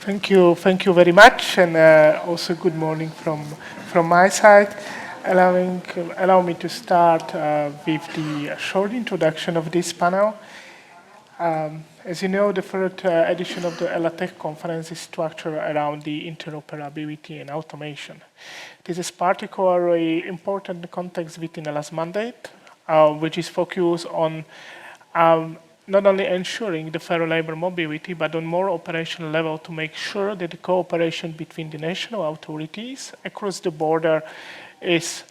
Thank you very much, and also good morning from my side. Allow me to start with the short introduction of this panel. As you know, the third edition of the ELA Tech Conference is structured around the interoperability and automation. This is particularly important context within ELA's mandate, which is focused on not only ensuring the fair labor mobility, but on more operational level to make sure that the cooperation between the national authorities across the border is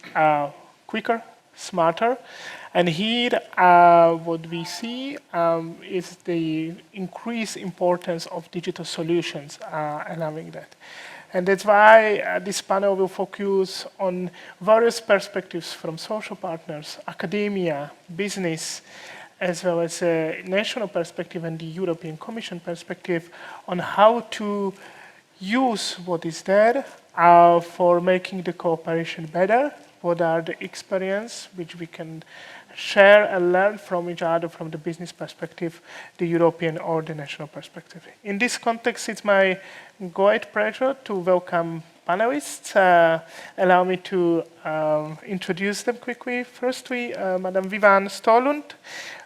quicker, smarter. And here, what we see is the increased importance of digital solutions allowing that. And that's why this panel will focus on various perspectives from social partners, academia, business, as well as a national perspective and the European Commission perspective on how to use what is there for making the cooperation better. What are the experience which we can share and learn from each other from the business perspective, the European or the national perspective. In this context, it's my great pleasure to welcome panelists. Allow me to introduce them quickly. Firstly, Madam Vivian Stolund,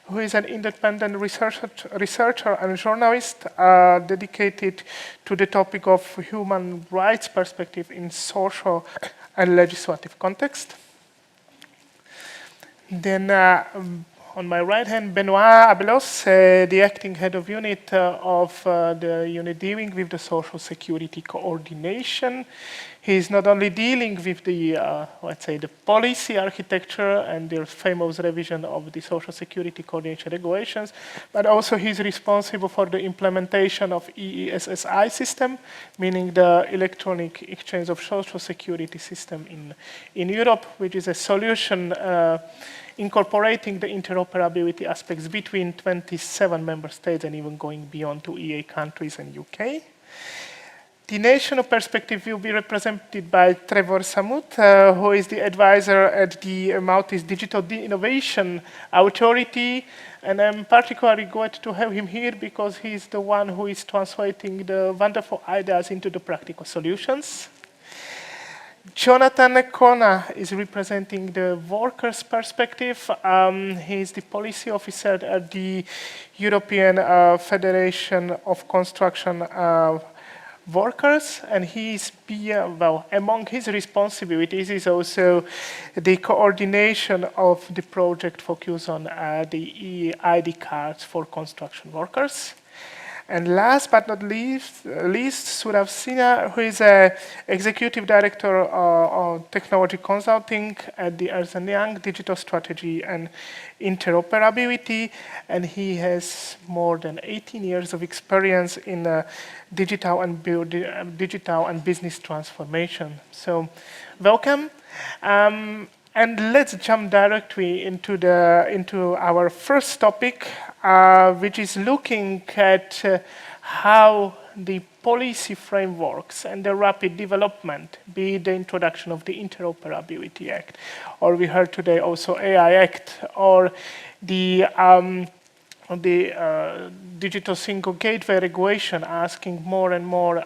who is an independent researcher and journalist dedicated to the topic of human rights perspective in social and legislative context. Then on my right hand, Benoit Abelos, the acting head of unit of the unit dealing with the social security coordination. He's not only dealing with the, let's say, the policy architecture and the famous revision of the social security coordination regulations, but also he's responsible for the implementation of EESSI system, meaning the electronic exchange of social security system in Europe, which is a solution incorporating the interoperability aspects between 27 member states and even going beyond to EA countries and UK. The national perspective will be represented by Trevor Samut, who is the advisor at the Maltese Digital Innovation Authority. And I'm particularly glad to have him here because he's the one who is translating the wonderful ideas into the practical solutions. Jonathan Kona is representing the workers' perspective. He's the policy officer at the European Federation of Construction Workers, and he's among his responsibilities is also the coordination of the project focused on the ID cards for construction workers. And last but not least, Jozef Ksinan, who is an executive director of technology consulting at the Ernst & Young Digital Strategy and Interoperability, and he has more than 18 years of experience in digital and business transformation. So, welcome. And let's jump directly into our first topic, which is looking at how the policy frameworks and the rapid development, be it the introduction of the Interoperability Act, or we heard today also AI Act, or the Digital Single Gateway Regulation asking more and more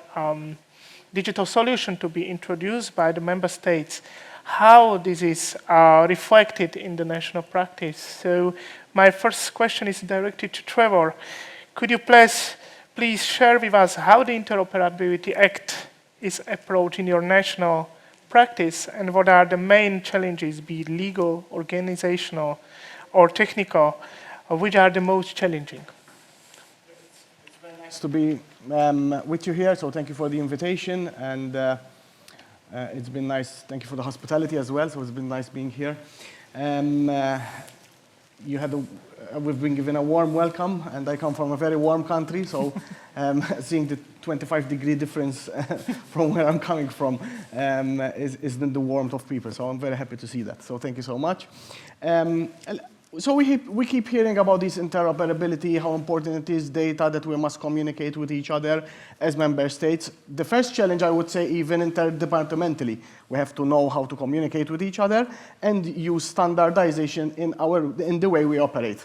digital solution to be introduced by the member states, how this is reflected in the national practice. So my first question is directed to Trevor. Could you please share with us how the Interoperability Act is approached in your national practice and what are the main challenges, be it legal, organizational, or technical, which are the most challenging? It's very nice to be with you here, so thank you for the invitation. And it's been nice. Thank you for the hospitality as well. So it's been nice being here. We've been given a warm welcome, and I come from a very warm country. So seeing the 25-degree difference from where I'm coming from is the warmth of people. So I'm very happy to see that. So thank you so much. So we keep hearing about this interoperability, how important it is, data that we must communicate with each other as member states. The first challenge, I would say, even interdepartmentally, we have to know how to communicate with each other and use standardization in the way we operate.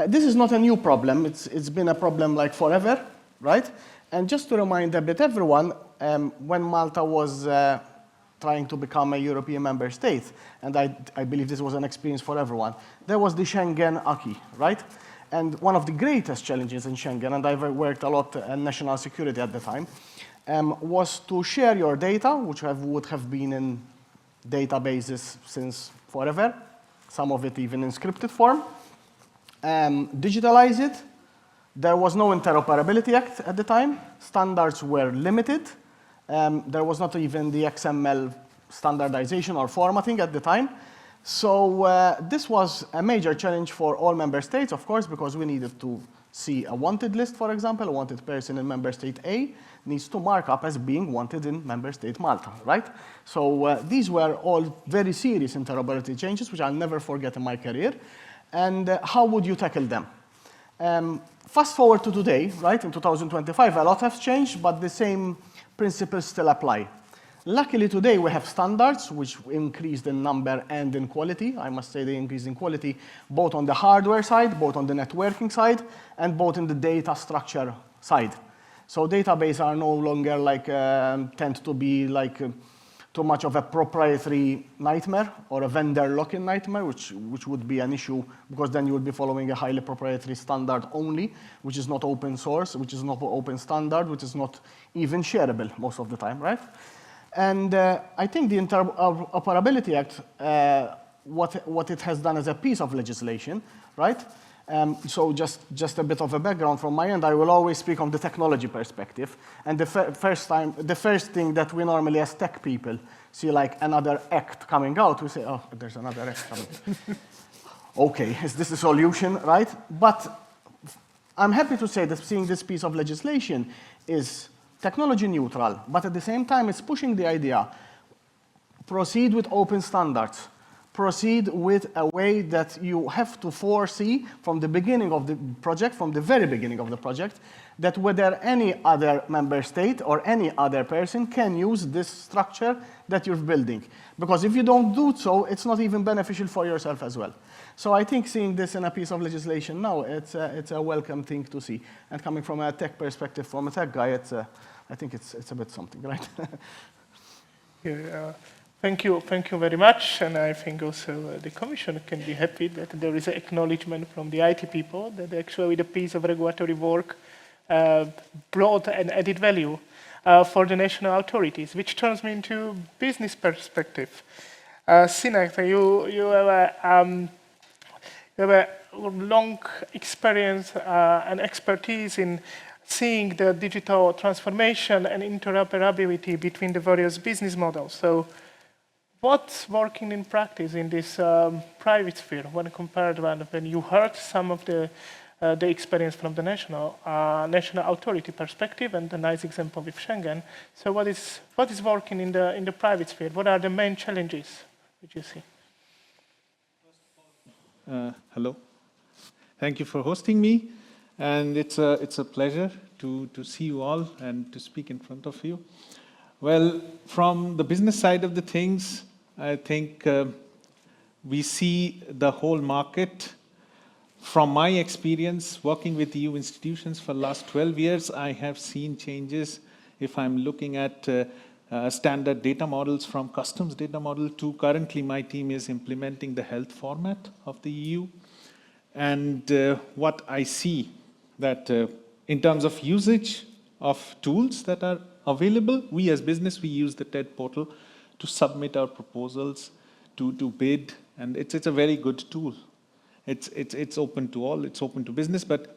This is not a new problem. It's been a problem like forever, right? And just to remind a bit everyone, when Malta was trying to become a European member state, and I believe this was an experience for everyone, there was the Schengen acquis, right? And one of the greatest challenges in Schengen, and I've worked a lot in national security at the time, was to share your data, which would have been in databases since forever, some of it even in scripted form, digitalize it. There was no Interoperability Act at the time. Standards were limited. There was not even the XML standardization or formatting at the time. So this was a major challenge for all member states, of course, because we needed to see a wanted list, for example. A wanted person in member state A needs to mark up as being wanted in member state Malta, right? So these were all very serious interoperability changes, which I'll never forget in my career. And how would you tackle them? Fast forward to today, right? In 2025, a lot has changed, but the same principles still apply. Luckily today we have standards which increased in number and in quality. I must say they increased in quality both on the hardware side, both on the networking side, and both in the data structure side. So databases are no longer like, tend to be like too much of a proprietary nightmare or a vendor lock-in nightmare, which would be an issue because then you would be following a highly proprietary standard only, which is not open source, which is not open standard, which is not even shareable most of the time, right? And I think the Interoperability Act, what it has done as a piece of legislation, right? So just a bit of a background from my end, I will always speak on the technology perspective. And the first thing that we normally as tech people see like another act coming out, we say, oh, there's another act coming. Okay, is this a solution, right? But I'm happy to say that seeing this piece of legislation is technology neutral, but at the same time, it's pushing the idea, proceed with open standards, proceed with a way that you have to foresee from the beginning of the project, from the very beginning of the project, that whether any other member state or any other person can use this structure that you're building. Because if you don't do so, it's not even beneficial for yourself as well. So I think seeing this in a piece of legislation now, it's a welcome thing to see. And coming from a tech perspective, from a tech guy, I think it's a bit something, right? Yeah, thank you very much. And I think also the Commission can be happy that there is an acknowledgement from the IT people that actually the piece of regulatory work brought an added value for the national authorities, which turns me into business perspective. Sinak, you have a long experience and expertise in seeing the digital transformation and interoperability between the various business models. So what's working in practice in this private sphere when compared when you heard some of the experience from the national authority perspective and the nice example with Schengen? So what is working in the private sphere? What are the main challenges which you see? Hello. Thank you for hosting me, and it's a pleasure to see you all and to speak in front of you. Well, from the business side of the things, I think we see the whole market. From my experience working with EU institutions for the last 12 years, I have seen changes. If I'm looking at standard data models from customs data model to currently my team is implementing the health format of the EU. And what I see that in terms of usage of tools that are available, we as business, we use the TED portal to submit our proposals, to bid, and it's a very good tool. It's open to all, it's open to business, but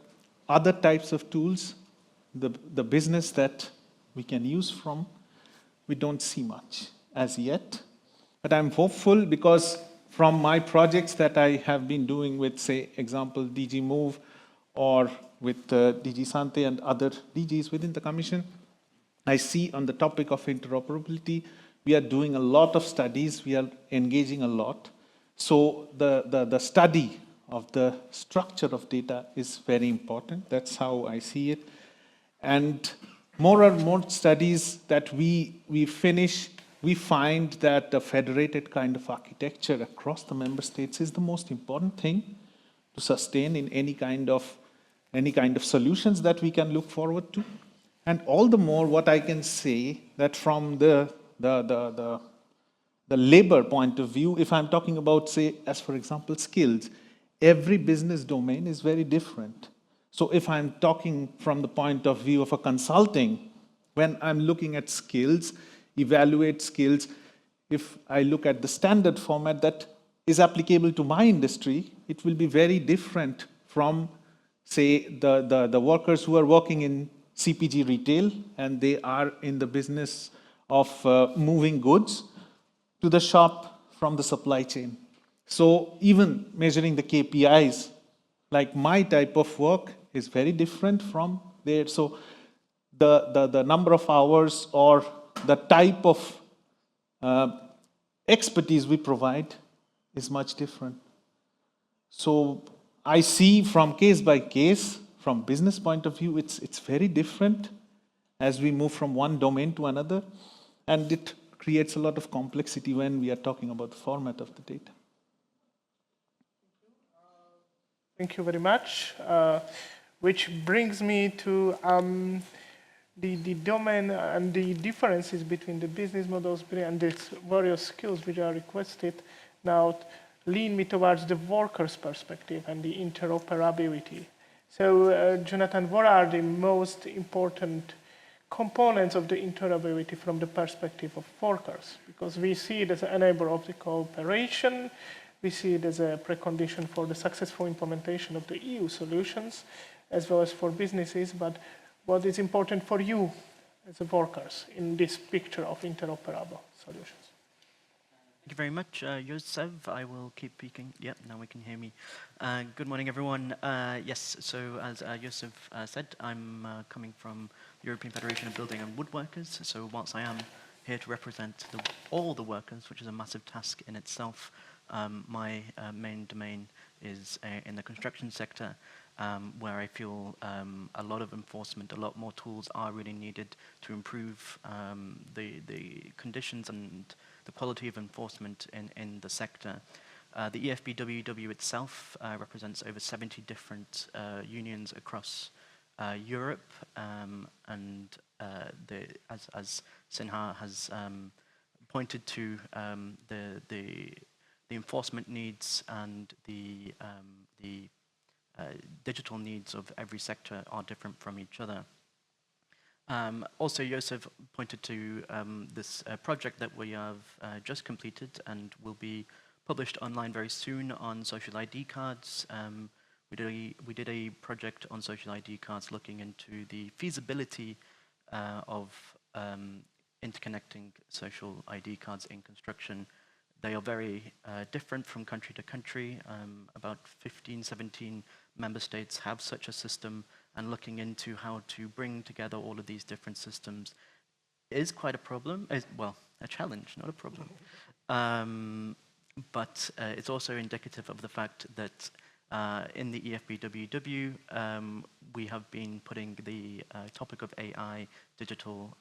other types of tools, the business that we can use from, we don't see much as yet. But I'm hopeful because from my projects that I have been doing with, say, example, DG Move or with DG Sante and other DGs within the Commission, I see on the topic of interoperability, we are doing a lot of studies, we are engaging a lot. So the study of the structure of data is very important. That's how I see it. And more and more studies that we finish, we find that the federated kind of architecture across the member states is the most important thing to sustain in any kind of solutions that we can look forward to. And all the more what I can say that from the labor point of view, if I'm talking about, say, as for example, skills, every business domain is very different. So if I'm talking from the point of view of a consulting, when I'm looking at skills, evaluate skills, if I look at the standard format that is applicable to my industry, it will be very different from, say, the workers who are working in CPG retail and they are in the business of moving goods to the shop from the supply chain. So even measuring the KPIs, like my type of work is very different from theirs. So the number of hours or the type of expertise we provide is much different. So I see from case by case, from business point of view, it's very different as we move from one domain to another, and it creates a lot of complexity when we are talking about the format of the data. Thank you very much. Which brings me to the domain and the differences between the business models and the various skills which are requested. Now, lead me towards the worker's perspective and the interoperability. So, Jonathan, what are the most important components of the interoperability from the perspective of workers? Because we see it as an enabler of the cooperation, we see it as a precondition for the successful implementation of the EU solutions, as well as for businesses, but what is important for you as workers in this picture of interoperable solutions? Thank you very much, Jozef. I will keep speaking. Yep, now we can hear me. Good morning, everyone. Yes, so as Jozef said, I'm coming from European Federation of Building and Woodworkers. So whilst I am here to represent all the workers, which is a massive task in itself, my main domain is in the construction sector, where I feel a lot of enforcement, a lot more tools are really needed to improve the conditions and the quality of enforcement in the sector. The EFBWW itself represents over 70 different unions across Europe, and as Sinha has pointed to, the enforcement needs and the digital needs of every sector are different from each other. Also, Jozef pointed to this project that we have just completed and will be published online very soon on social ID cards. We did a project on social ID cards looking into the feasibility of interconnecting social ID cards in construction. They are very different from country to country. About 15, 17 member states have such a system, and looking into how to bring together all of these different systems is quite a problem. Well, a challenge, not a problem. But it's also indicative of the fact that in the EFBWW, we have been putting the topic of AI, digital,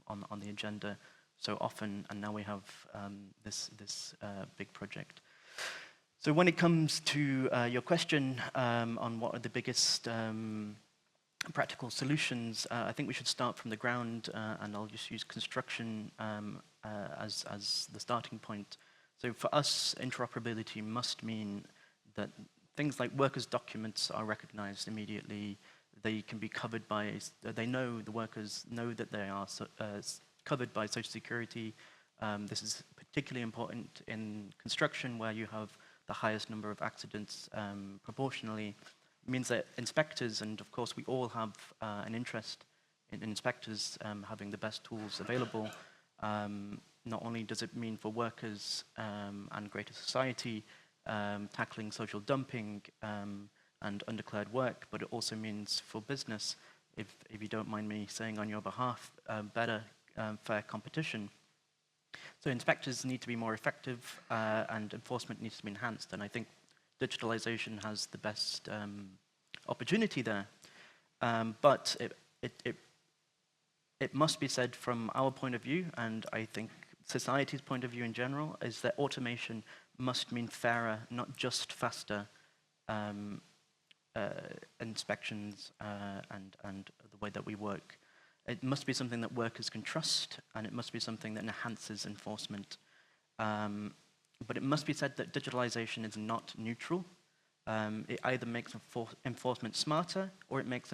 on the agenda so often, and now we have this big project. So when it comes to your question on what are the biggest practical solutions, I think we should start from the ground, and I'll just use construction as the starting point. So for us, interoperability must mean that things like workers' documents are recognized immediately. They can be covered by, the workers know that they are covered by Social Security. This is particularly important in construction, where you have the highest number of accidents proportionally. It means that inspectors, and of course we all have an interest in inspectors having the best tools available. Not only does it mean for workers and greater society tackling social dumping and undeclared work, but it also means for business, if you don't mind me saying on your behalf, better fair competition. So inspectors need to be more effective and enforcement needs to be enhanced, and I think digitalization has the best opportunity there. But it must be said from our point of view, and I think society's point of view in general, is that automation must mean fairer, not just faster inspections and the way that we work. It must be something that workers can trust, and it must be something that enhances enforcement. But it must be said that digitalization is not neutral. It either makes enforcement smarter, or it makes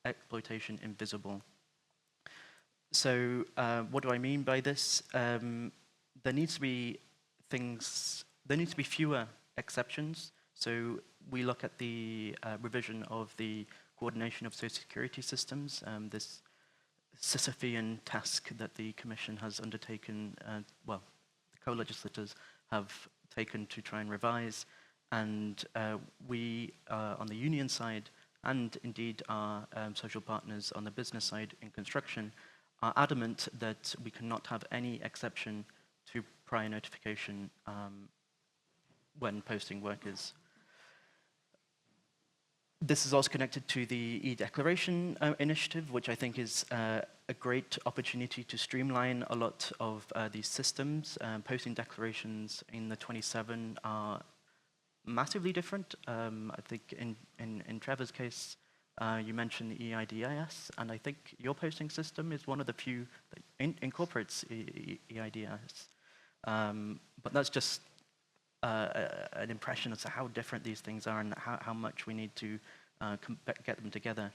exploitation invisible. So what do I mean by this? There needs to be fewer exceptions. So we look at the revision of the coordination of social security systems, this Sisyphean task that the Commission has undertaken, well, the co-legislators have taken to try and revise. And we, on the union side, and indeed our social partners on the business side in construction, are adamant that we cannot have any exception to prior notification when posting workers. This is also connected to the e-declaration initiative, which I think is a great opportunity to streamline a lot of these systems. Posting declarations in the 27 are massively different. I think in Trevor's case, you mentioned the EIDIS, and I think your posting system is one of the few that incorporates EIDIS. But that's just an impression as to how different these things are and how much we need to get them together.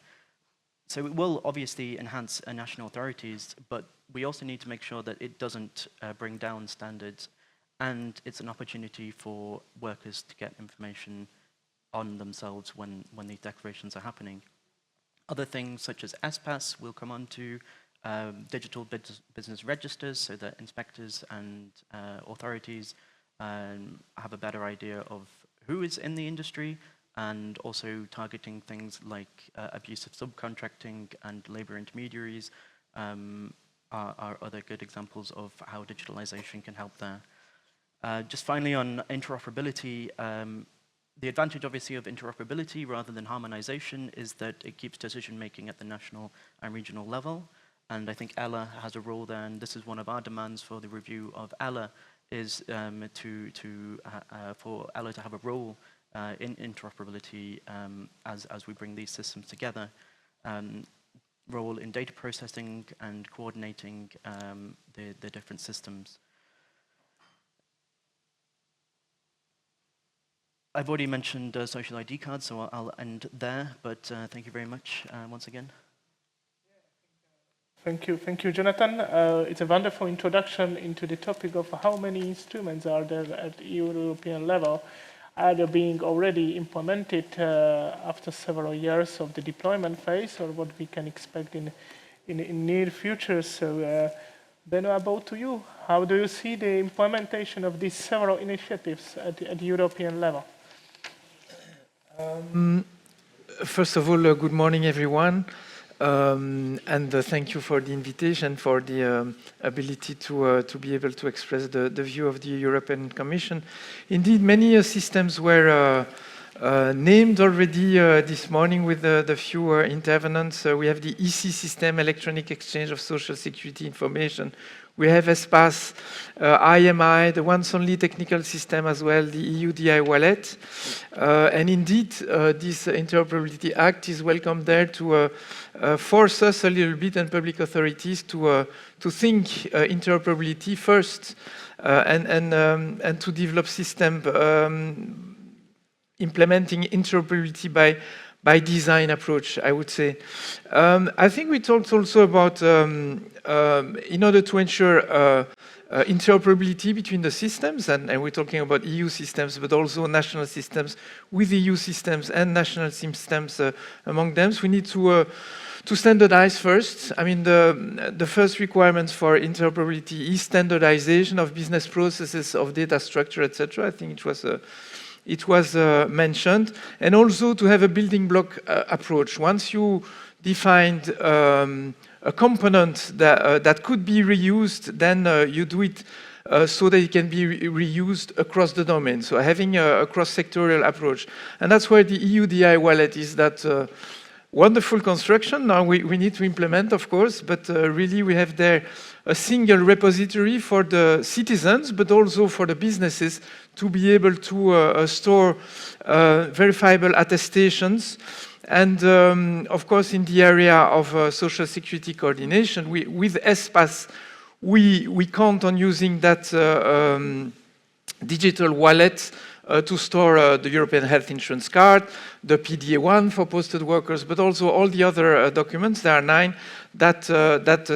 So it will obviously enhance national authorities, but we also need to make sure that it doesn't bring down standards, and it's an opportunity for workers to get information on themselves when these declarations are happening. Other things such as SPAS will come on to digital business registers, so that inspectors and authorities have a better idea of who is in the industry, and also targeting things like abusive subcontracting and labor intermediaries are other good examples of how digitalization can help there. Just finally on interoperability, the advantage obviously of interoperability rather than harmonization is that it keeps decision making at the national and regional level, and I think ELA has a role there, and this is one of our demands for the review of ELA, is for ELA to have a role in interoperability as we bring these systems together, role in data processing and coordinating the different systems. I've already mentioned social ID cards, so I'll end there, but thank you very much once again. Thank you, Jonathan. It's a wonderful introduction into the topic of how many instruments are there at European level, either being already implemented after several years of the deployment phase, or what we can expect in near future. So, Beno, about to you. How do you see the implementation of these several initiatives at European level? First of all, good morning, everyone. And thank you for the invitation, for the ability to be able to express the view of the European Commission. Indeed, many systems were named already this morning with the few intervenants. We have the EC system, Electronic Exchange of Social Security Information. We have ESPAS, IMI, the once only technical system as well, the EUDI wallet. And indeed, this Interoperability Act is welcome there to force us a little bit, and public authorities to think interoperability first, and to develop system implementing interoperability by design approach, I would say. I think we talked also about, in order to ensure interoperability between the systems, and we're talking about EU systems, but also national systems with EU systems and national systems among them. So we need to standardize first. I mean, the first requirements for interoperability is standardization of business processes, of data structure, etc. I think it was mentioned, and also to have a building block approach. Once you defined a component that could be reused, then you do it so that it can be reused across the domain. So having a cross-sectorial approach. And that's where the EUDI wallet is that wonderful construction. Now we need to implement, of course, but really we have there a single repository for the citizens, but also for the businesses to be able to store verifiable attestations And of course, in the area of social security coordination, with ESPAS, we count on using that digital wallet to store the European health insurance card, the PDA1 for posted workers, but also all the other documents. There are 9 that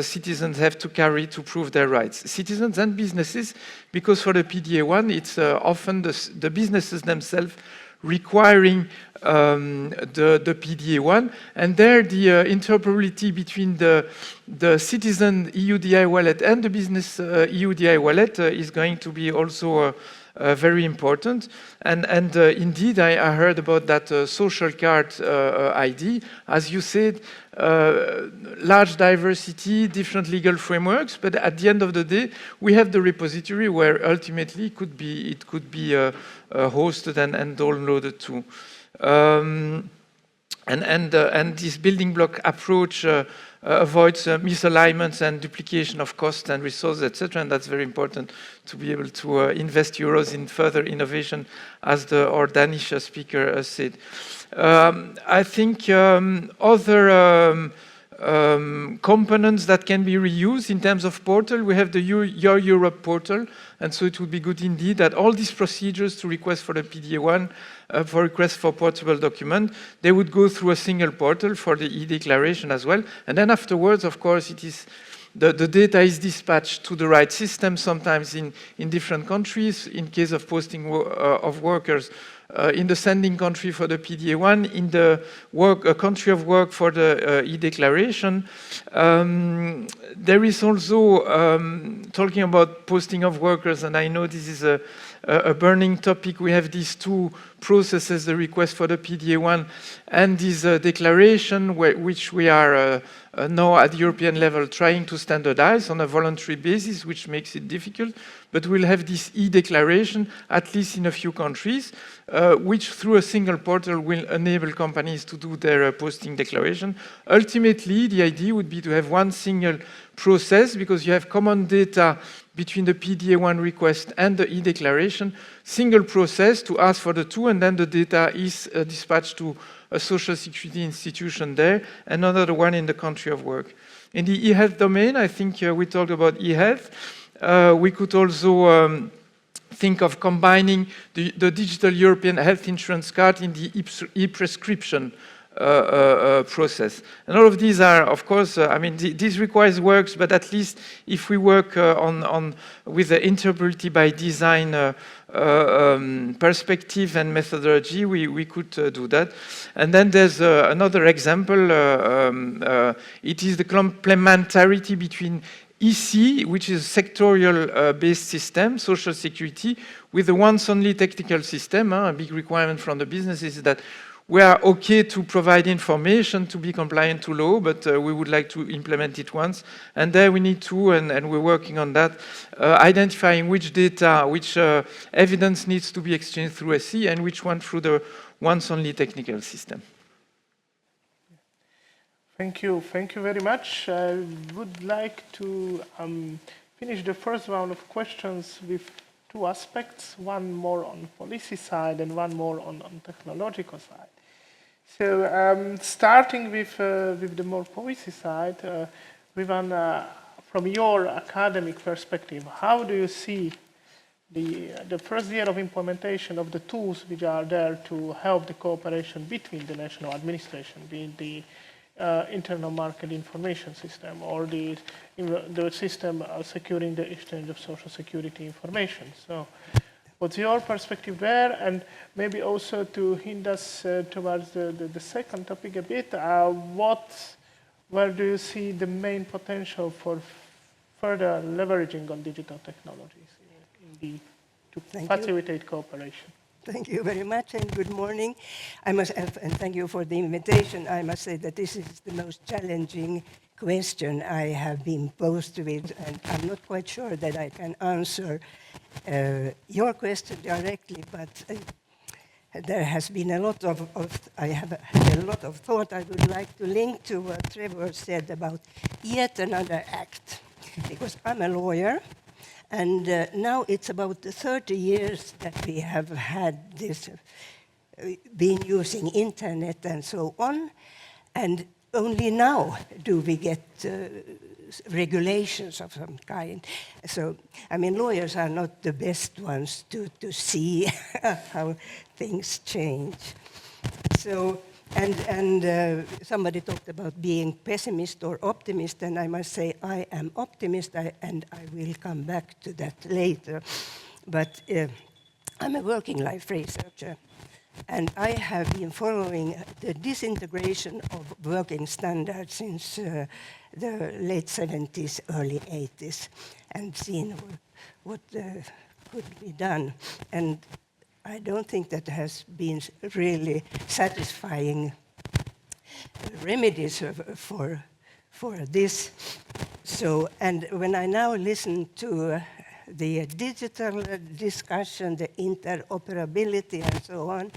citizens have to carry to prove their rights. Citizens and businesses, because for the PDA1, it's often the businesses themselves requiring the PDA1, and there the interoperability between the citizen EUDI wallet and the business EUDI wallet is going to be also very important. And indeed, I heard about that social card ID. As you said, large diversity, different legal frameworks, but at the end of the day, we have the repository where ultimately it could be hosted and downloaded too. And this building block approach avoids misalignments and duplication of costs and resources, etc. And that's very important to be able to invest euros in further innovation, as our Danish speaker said. I think other components that can be reused in terms of portal, we have the Your Europe portal, and so it would be good indeed that all these procedures to request for the PDA1, for request for portable document, they would go through a single portal for the e-declaration as well. And then afterwards, of course, it is the data is dispatched to the right system, sometimes in different countries, in case of posting of workers, in the sending country for the PDA1, in the country of work for the e-declaration. There is also, talking about posting of workers, and I know this is a burning topic, we have these 2 processes, the request for the PDA1 and this declaration, which we are now at the European level trying to standardize on a voluntary basis, which makes it difficult. But we'll have this e-declaration, at least in a few countries, which through a single portal will enable companies to do their posting declaration. Ultimately, the idea would be to have one single process, because you have common data between the PDA1 request and the e-declaration, single process to ask for the 2, and then the data is dispatched to a social security institution there, and another one in the country of work. In the e-health domain, I think we talked about e-health. We could also think of combining the digital European health insurance card in the e-prescription process. And all of these are, of course, I mean, this requires works, but at least if we work with the interoperability by design perspective and methodology, we could do that. And then there's another example. It is the complementarity between EC, which is a sectorial-based system, social security, with the once-only technical system. A big requirement from the business is that we are okay to provide information to be compliant to law, but we would like to implement it once. And there we need to, and we're working on that, identifying which data, which evidence needs to be exchanged through SC, and which one through the once-only technical system. Thank you very much. I would like to finish the first round of questions with 2 aspects, one more on policy side and one more on technological side. So starting with the more policy side, Vivan, from your academic perspective, how do you see the first year of implementation of the tools which are there to help the cooperation between the national administration, be it the internal market information system or the system securing the exchange of social security information? So what's your perspective there? And maybe also to hint us towards the second topic a bit, where do you see the main potential for further leveraging on digital technologies to facilitate cooperation? Thank you very much, and good morning. And thank you for the invitation. I must say that this is the most challenging question I have been posed with, and I'm not quite sure that I can answer your question directly, but there has been a lot I have had a lot of thought. I would like to link to what Trevor said about yet another act, because I'm a lawyer. And now it's about 30 years that we have had this been using internet and so on, and only now do we get regulations of some kind. So, I mean, lawyers are not the best ones to see how things change. So, and somebody talked about being pessimist or optimist, and I must say I am optimist, and I will come back to that later. But I'm a working life researcher, and I have been following the disintegration of working standards since the late 70s, early 80s, and seen what could be done. And I don't think that has been really satisfying remedies for this. So, and when I now listen to the digital discussion, the interoperability and so on,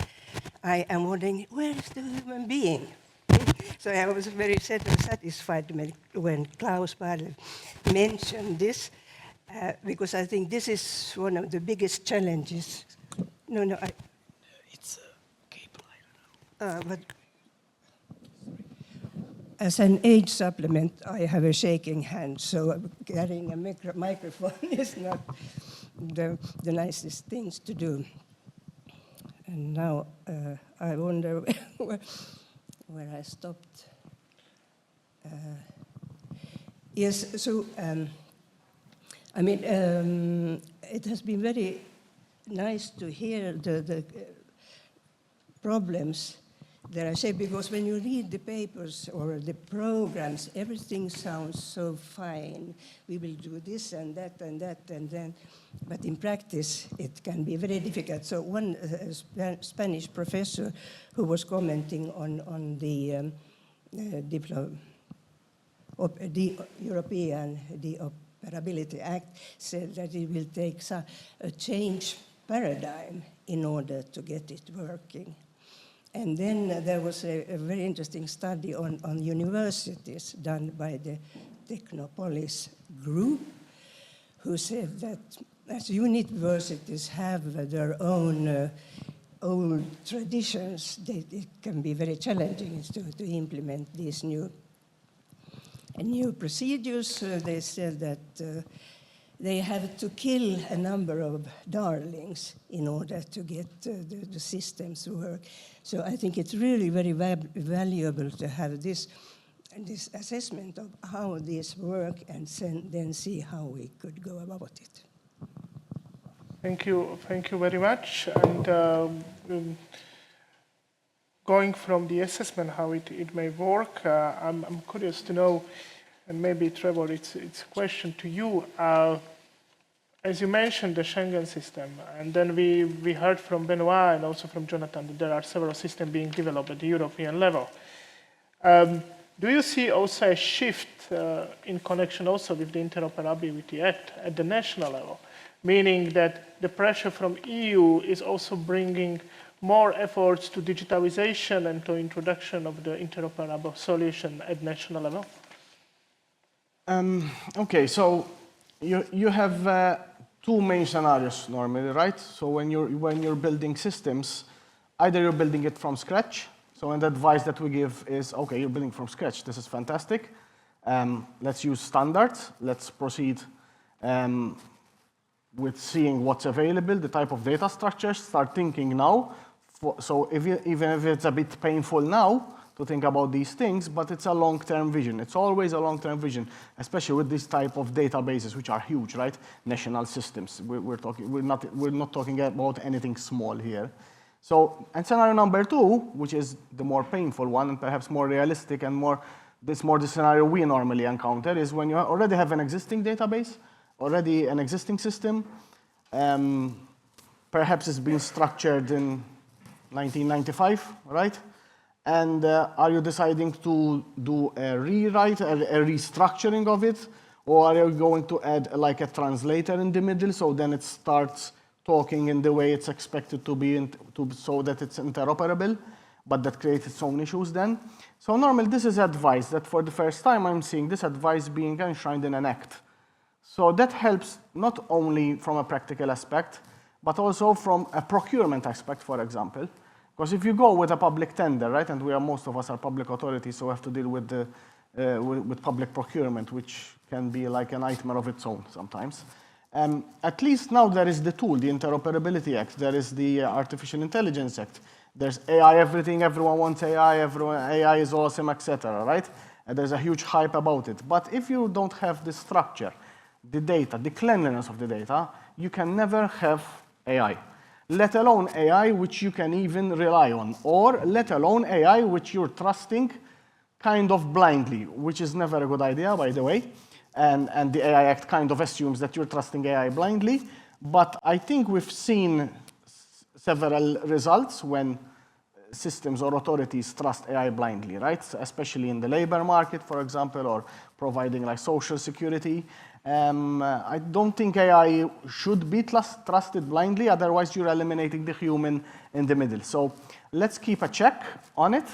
I am wondering, where is the human being? So I was very satisfied when Klaus Badel mentioned this, because I think this is one of the biggest challenges. No, It's a cable, I don't know. but as an age supplement, I have a shaking hand, so carrying a microphone is not the nicest things to do. And now I wonder where I stopped. Yes, so I mean, it has been very nice to hear the problems that I say, because when you read the papers or the programs, everything sounds so fine. We will do this and that and that and then, but in practice it can be very difficult. So one Spanish professor who was commenting on the European Interoperability Act said that it will take a change paradigm in order to get it working. And then there was a very interesting study on universities done by the Technopolis group, who said that as universities have their own old traditions, it can be very challenging to implement these new procedures. They said that they have to kill a number of darlings in order to get the systems to work. So I think it's really very valuable to have this assessment of how this work and then see how we could go about it. Thank you very much. And going from the assessment how it may work, I'm curious to know, and maybe Trevor, it's a question to you. As you mentioned, the Schengen system, and then we heard from Benoit and also from Jonathan that there are several systems being developed at the European level. Do you see also a shift in connection also with the Interoperability Act at the national level, meaning that the pressure from EU is also bringing more efforts to digitalization and to introduction of the interoperable solution at national level? Okay, so you have two main scenarios normally, right? So when you're building systems, either you're building it from scratch. So and the advice that we give is, okay, you're building from scratch. This is fantastic. Let's use standards. Let's proceed with seeing what's available, the type of data structures. Start thinking now. So even if it's a bit painful now to think about these things, but it's a long-term vision. It's always a long-term vision, especially with this type of databases, which are huge, right? National systems. We're not talking about anything small here. So, and scenario number two, which is the more painful one and perhaps more realistic and more the scenario we normally encounter, is when you already have an existing database, already an existing system. Perhaps it's been structured in 1995, right? And are you deciding to do a rewrite, a restructuring of it? Or are you going to add like a translator in the middle so then it starts talking in the way it's expected to be so that it's interoperable, but that creates its own issues then? So normally this is advice that for the first time I'm seeing this advice being enshrined in an act. So that helps not only from a practical aspect, but also from a procurement aspect, for example, Because if you go with a public tender, right, and most of us are public authorities, so we have to deal with with public procurement, which can be like a nightmare of its own sometimes. At least now there is the tool, the Interoperability Act, there is the Artificial Intelligence Act, there's AI everything, everyone wants AI, AI is awesome, etc., right? And there's a huge hype about it. But if you don't have the structure, the data, the cleanliness of the data, you can never have AI. Let alone AI which you can even rely on, or let alone AI which you're trusting kind of blindly, which is never a good idea, by the way. And the AI Act kind of assumes that you're trusting AI blindly. But I think we've seen several results when systems or authorities trust AI blindly, right? So especially in the labor market, for example, or providing like social security. I don't think AI should be trusted blindly, otherwise you're eliminating the human in the middle. So let's keep a check on it,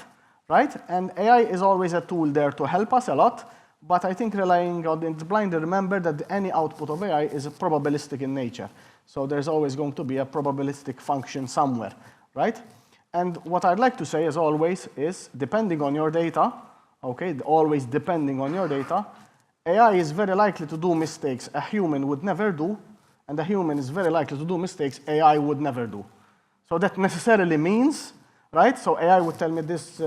right? And AI is always a tool there to help us a lot, but I think relying on it blindly, remember that any output of AI is probabilistic in nature. So there's always going to be a probabilistic function somewhere, right? And what I'd like to say, as always, is depending on your data, okay, always depending on your data, AI is very likely to do mistakes a human would never do, and a human is very likely to do mistakes AI would never do. So that necessarily means, right, so AI would tell me this,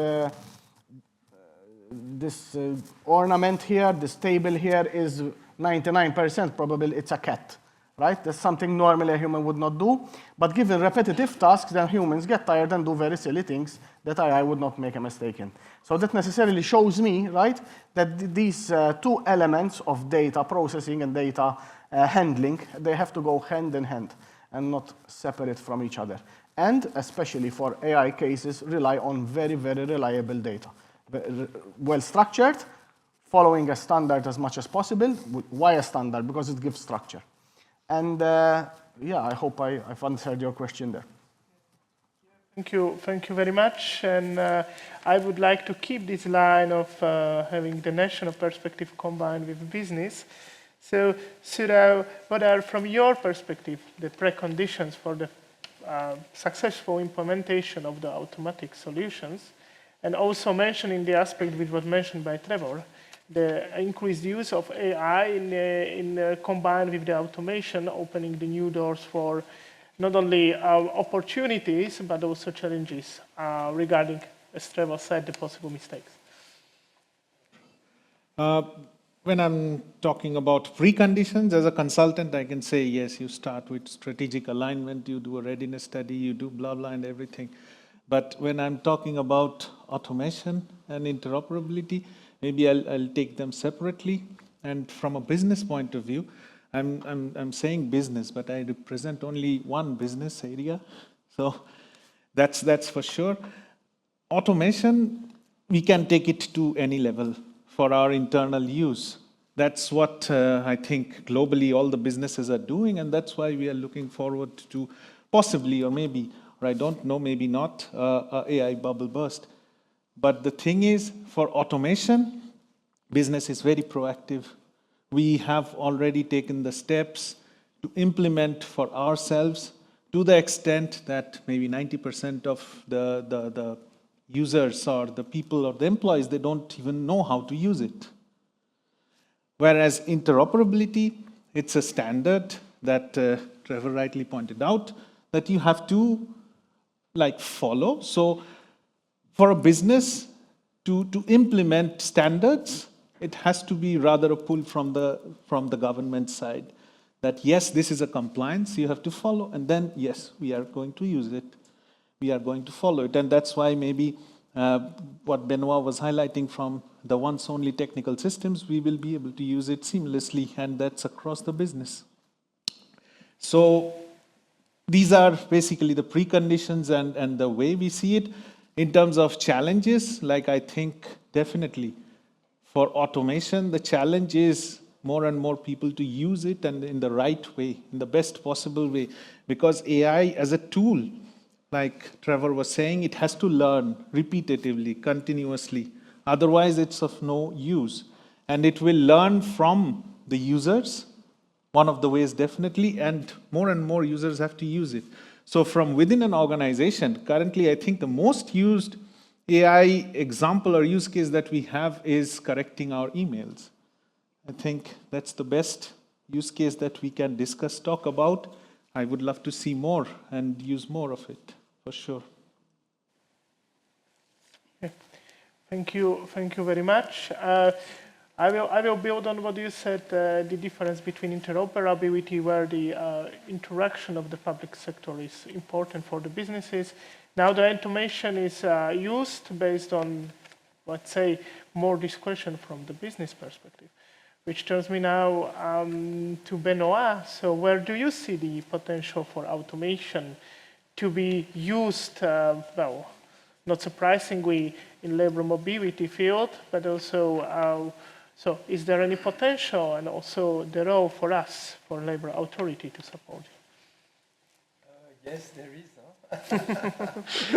this ornament here, this table here is 99% probably it's a cat, right? That's something normally a human would not do. But given repetitive tasks, then humans get tired and do very silly things that AI would not make a mistake in. So that necessarily shows me, right, that these two elements of data processing and data handling, they have to go hand in hand and not separate from each other. And especially for AI cases, rely on very, very reliable data. Well structured, following a standard as much as possible. Why a standard? Because it gives structure. And yeah, I hope I've answered your question there. Thank you very much. And I would like to keep this line of having the national perspective combined with business. So, Sudha, what are, from your perspective, the preconditions for the successful implementation of the automatic solutions? And also mentioning the aspect which was mentioned by Trevor, the increased use of AI in combined with the automation, opening the new doors for not only opportunities, but also challenges regarding, as Trevor said, the possible mistakes. When I'm talking about preconditions, as a consultant, I can say, yes, you start with strategic alignment, you do a readiness study, you do blah, blah, and everything. But when I'm talking about automation and interoperability, maybe I'll take them separately. And from a business point of view, I'm saying business, but I represent only one business area. So that's for sure. Automation, we can take it to any level for our internal use. That's what I think globally all the businesses are doing, and that's why we are looking forward to possibly, or maybe, or I don't know, maybe not, AI bubble burst. But the thing is, for automation, business is very proactive. We have already taken the steps to implement for ourselves to the extent that maybe 90% of the users or the people or the employees, they don't even know how to use it. Whereas interoperability, it's a standard that Trevor rightly pointed out, that you have to follow. So for a business to implement standards, it has to be rather a pull from the government side. That yes, this is a compliance you have to follow, and then yes, we are going to use it. We are going to follow it. And that's why maybe what Benoit was highlighting from the once only technical systems, we will be able to use it seamlessly, and that's across the business. So these are basically the preconditions and the way we see it. In terms of challenges, I think definitely for automation, the challenge is more and more people to use it and in the right way, in the best possible way. Because AI as a tool, like Trevor was saying, it has to learn repetitively, continuously. Otherwise, it's of no use. And it will learn from the users, one of the ways definitely, and more users have to use it. So from within an organization, currently I think the most used AI example or use case that we have is correcting our emails. I think that's the best use case that we can discuss, talk about. I would love to see more and use more of it, for sure. Thank you very much. I will build on what you said, the difference between interoperability, where the interaction of the public sector is important for the businesses. Now the automation is used based on, let's say, more discretion from the business perspective, which turns me now to Benoit. So where do you see the potential for automation to be used, well, not surprisingly, in labor mobility field, but also, so is there any potential and also the role for us, for labor authority to support you? Yes, there is.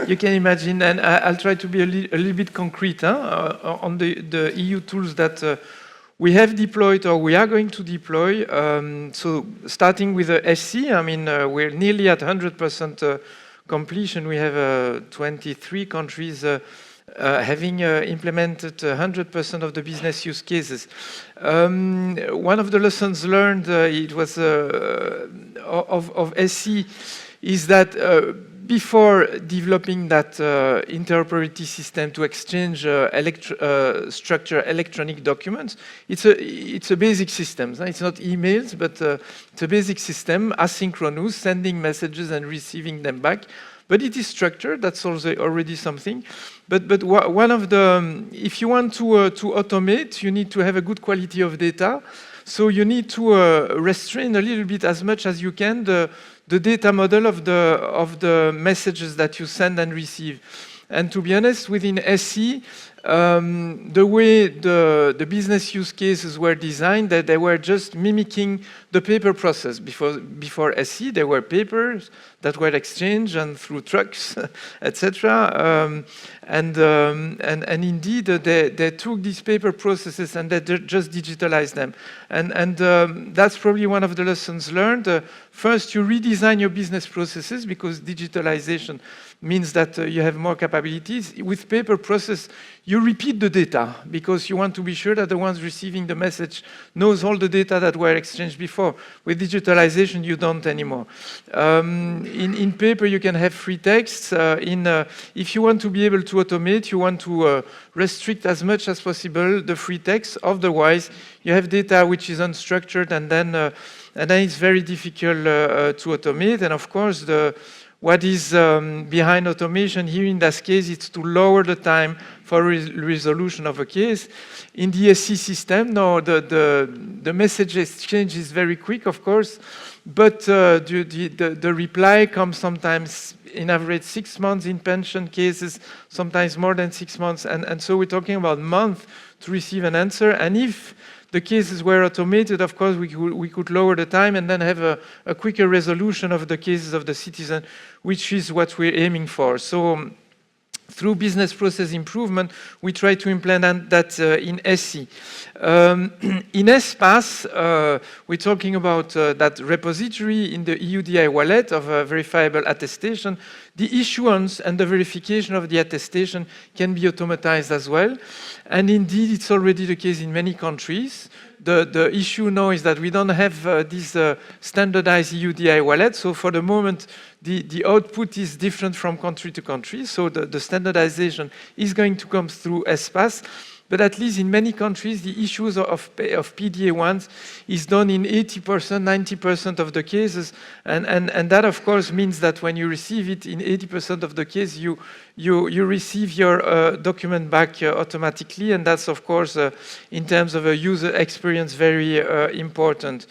You can imagine, and I'll try to be a little bit concrete on the EU tools that we have deployed or we are going to deploy. So starting with the SC, I mean, we're nearly at 100% completion. We have 23 countries having implemented 100% of the business use cases. One of the lessons learned it was of SC is that before developing that interoperability system to exchange structure electronic documents, it's a basic system. It's not emails, but it's a basic system, asynchronous, sending messages and receiving them back. But it is structured. That's also already something. But one of the, if you want to automate, you need to have a good quality of data. So you need to restrain a little bit as much as you can the data model of the messages that you send and receive. And to be honest, within SC, the way the business use cases were designed, that they were just mimicking the paper process. Before SC, there were papers that were exchanged and through trucks, etc. And indeed, they took these paper processes and they just digitalized them. And that's probably one of the lessons learned. First, you redesign your business processes because digitalization means that you have more capabilities. With paper process, you repeat the data because you want to be sure that the ones receiving the message knows all the data that were exchanged before. With digitalization, you don't anymore. In paper, you can have free texts. If you want to be able to automate, you want to restrict as much as possible the free text. Otherwise, you have data which is unstructured, and then it's very difficult to automate. And of course, what is behind automation here in this case, it's to lower the time for resolution of a case. In the SC system, no, the message exchange is very quick, of course, but the reply comes sometimes in average 6 months in pension cases, sometimes more than 6 months, and so we're talking about months to receive an answer. And if the cases were automated, of course, we could lower the time and then have a quicker resolution of the cases of the citizen, which is what we're aiming for. So through business process improvement, we try to implement that in SC. In espace, we're talking about that repository in the EUDI wallet of verifiable attestation. The issuance and the verification of the attestation can be automatized as well. And indeed, it's already the case in many countries. The issue now is that we don't have this standardized EUDI wallet. So for the moment, the output is different from country to country. So the standardization is going to come through espace. But at least in many countries, the issues of PDA1s is done in 80%, 90% of the cases. And that, of course, means that when you receive it in 80% of the case, you receive your document back automatically. And that's, of course, in terms of a user experience, very important.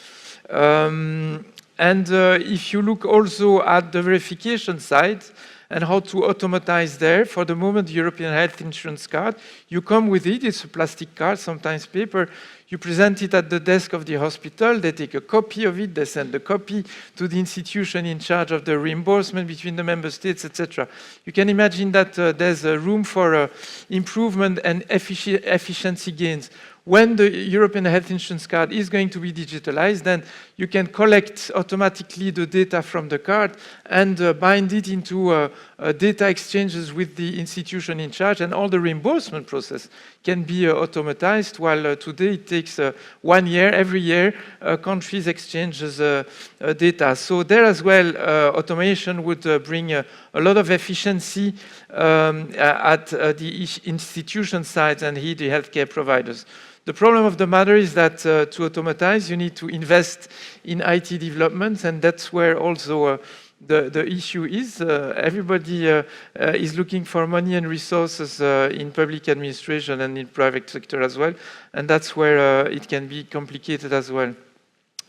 And if you look also at the verification side, and how to automatize there. For the moment, the European Health Insurance Card, you come with it. It's a plastic card, sometimes paper. You present it at the desk of the hospital. They take a copy of it. They send the copy to the institution in charge of the reimbursement between the member states, etc. You can imagine that there's a room for improvement and efficiency gains. when the European health insurance card is going to be digitalized, then you can collect automatically the data from the card and bind it into data exchanges with the institution in charge, and all the reimbursement process can be automatized, while today it takes 1 year. Every year, countries exchanges data. So there as well, automation would bring a lot of efficiency at the institution sides and here the healthcare providers. The problem of the matter is that to automatize, you need to invest in IT developments, and that's where also the issue is. Everybody is looking for money and resources in public administration and in private sector as well, and that's where it can be complicated as well.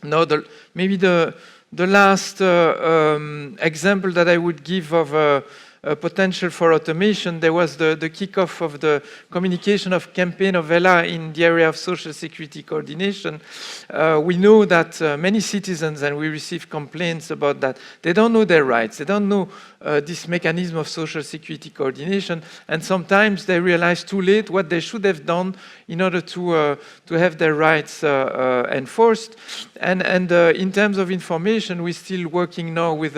Now, maybe the last example that I would give of potential for automation, there was the kickoff of the communication of campaign of ELA in the area of social security coordination. We know that many citizens, and we receive complaints about that, they don't know their rights, they don't know this mechanism of social security coordination, and sometimes they realize too late what they should have done in order to have their rights enforced. And in terms of information, we're still working now with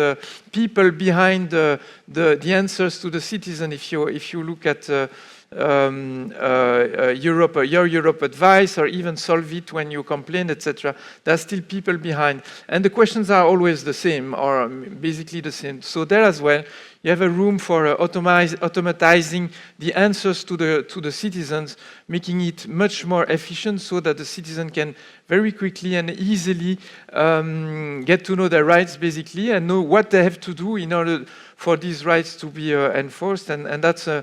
people behind the answers to the citizen. If you look at Europe, Your Europe Advice, or even Solvit when you complain, etc., there's still people behind. And the questions are always the same, or basically the same. So there as well, you have a room for automatizing the answers to the citizens, making it much more efficient so that the citizen can very quickly and easily get to know their rights, basically, and know what they have to do in order for these rights to be enforced. And that's a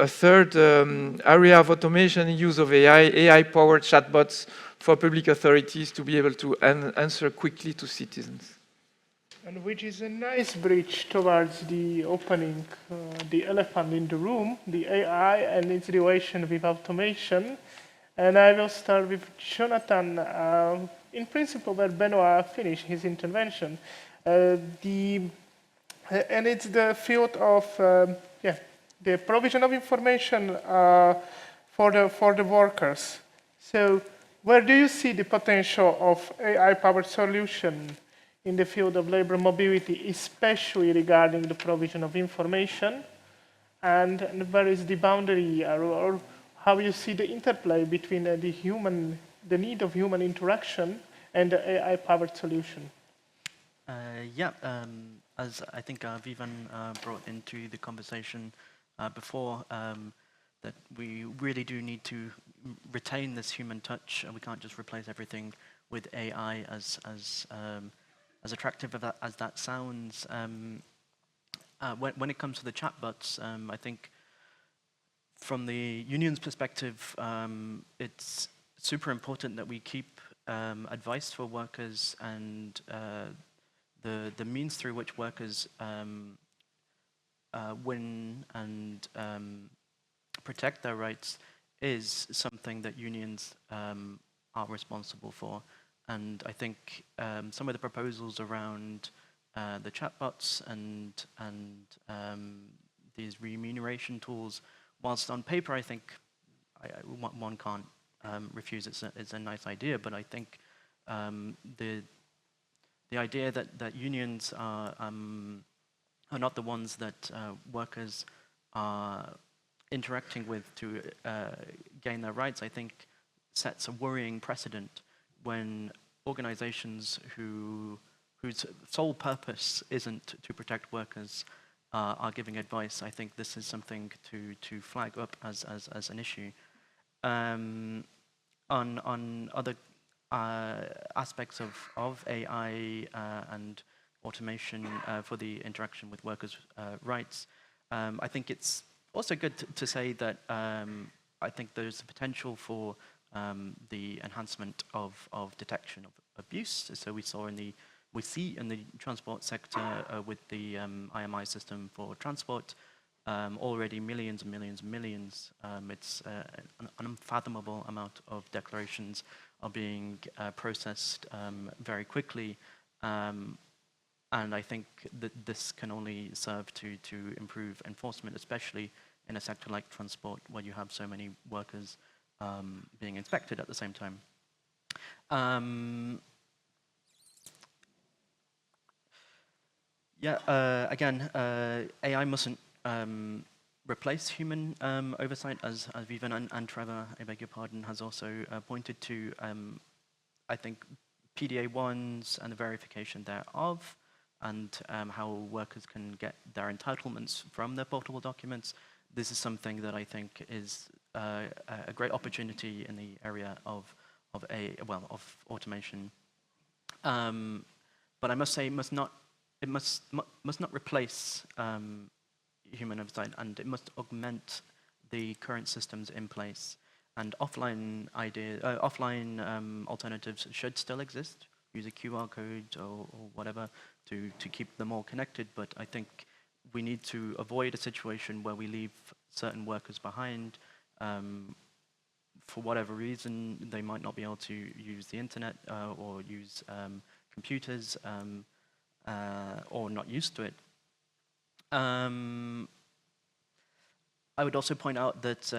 third area of automation and use of AI-powered chatbots for public authorities to be able to answer quickly to citizens. And which is a nice bridge towards the opening, the elephant in the room, the AI and its relation with automation. And I will start with Jonathan, in principle, where Benoit finished his intervention. And it's the field of the provision of information for the workers. So where do you see the potential of AI-powered solution in the field of labor mobility, especially regarding the provision of information? And where is the boundary, or how you see the interplay between the need of human interaction and the AI-powered solution? As I think Vivian brought into the conversation before, that we really do need to retain this human touch, and we can't just replace everything with AI as attractive as that sounds. When it comes to the chatbots, I think from the union's perspective, it's super important that we keep advice for workers, and the means through which workers win and protect their rights is something that unions are responsible for. And I think some of the proposals around the chatbots and these remuneration tools, whilst on paper I think one can't refuse it's a nice idea, but I think the idea that unions are not the ones that workers are interacting with to gain their rights, I think sets a worrying precedent when organizations whose sole purpose isn't to protect workers are giving advice. I think this is something to flag up as an issue. On other aspects of AI and automation for the interaction with workers' rights, I think it's also good to say that I think there's a potential for the enhancement of detection of abuse. So we see in the transport sector with the IMI system for transport already millions and millions and millions. It's an unfathomable amount of declarations are being processed very quickly. And I think that this can only serve to improve enforcement, especially in a sector like transport, where you have so many workers being inspected at the same time. Again, AI mustn't replace human oversight, as Vivian and Trevor, I beg your pardon, has also pointed to. I think PDA1s and the verification thereof, and how workers can get their entitlements from their portable documents. This is something that I think is a great opportunity in the area of automation. But I must say, it must not replace human oversight, and it must augment the current systems in place. And offline alternatives should still exist. Use a QR code or whatever to keep them all connected. But I think we need to avoid a situation where we leave certain workers behind. For whatever reason, they might not be able to use the internet or use computers or not used to it. I would also point out that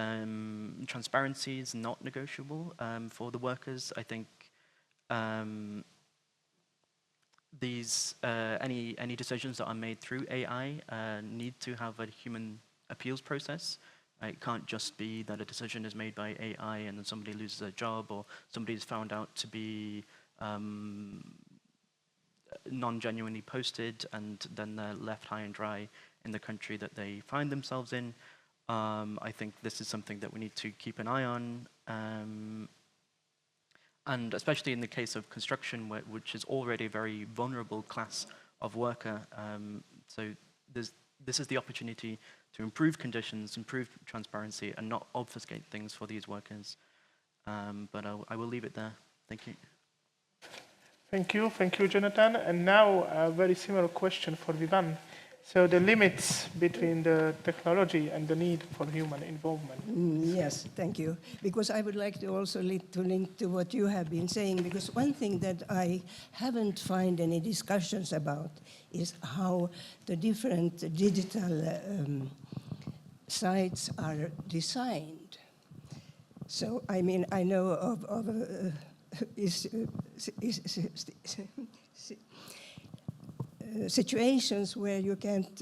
transparency is not negotiable for the workers. I think any decisions that are made through AI need to have a human appeals process. It can't just be that a decision is made by AI and then somebody loses their job, or somebody is found out to be non-genuinely posted, and then they're left high and dry in the country that they find themselves in. I think this is something that we need to keep an eye on, and especially in the case of construction, which is already a very vulnerable class of worker. So this is the opportunity to improve conditions, improve transparency, and not obfuscate things for these workers. But I will leave it there. Thank you. Thank you, Jonathan. And now a very similar question for Vivan. So the limits between the technology and the need for human involvement. Yes, thank you. Because I would like to also link to what you have been saying, because one thing that I haven't found any discussions about is how the different digital sites are designed. So, I mean, I know of situations where you can't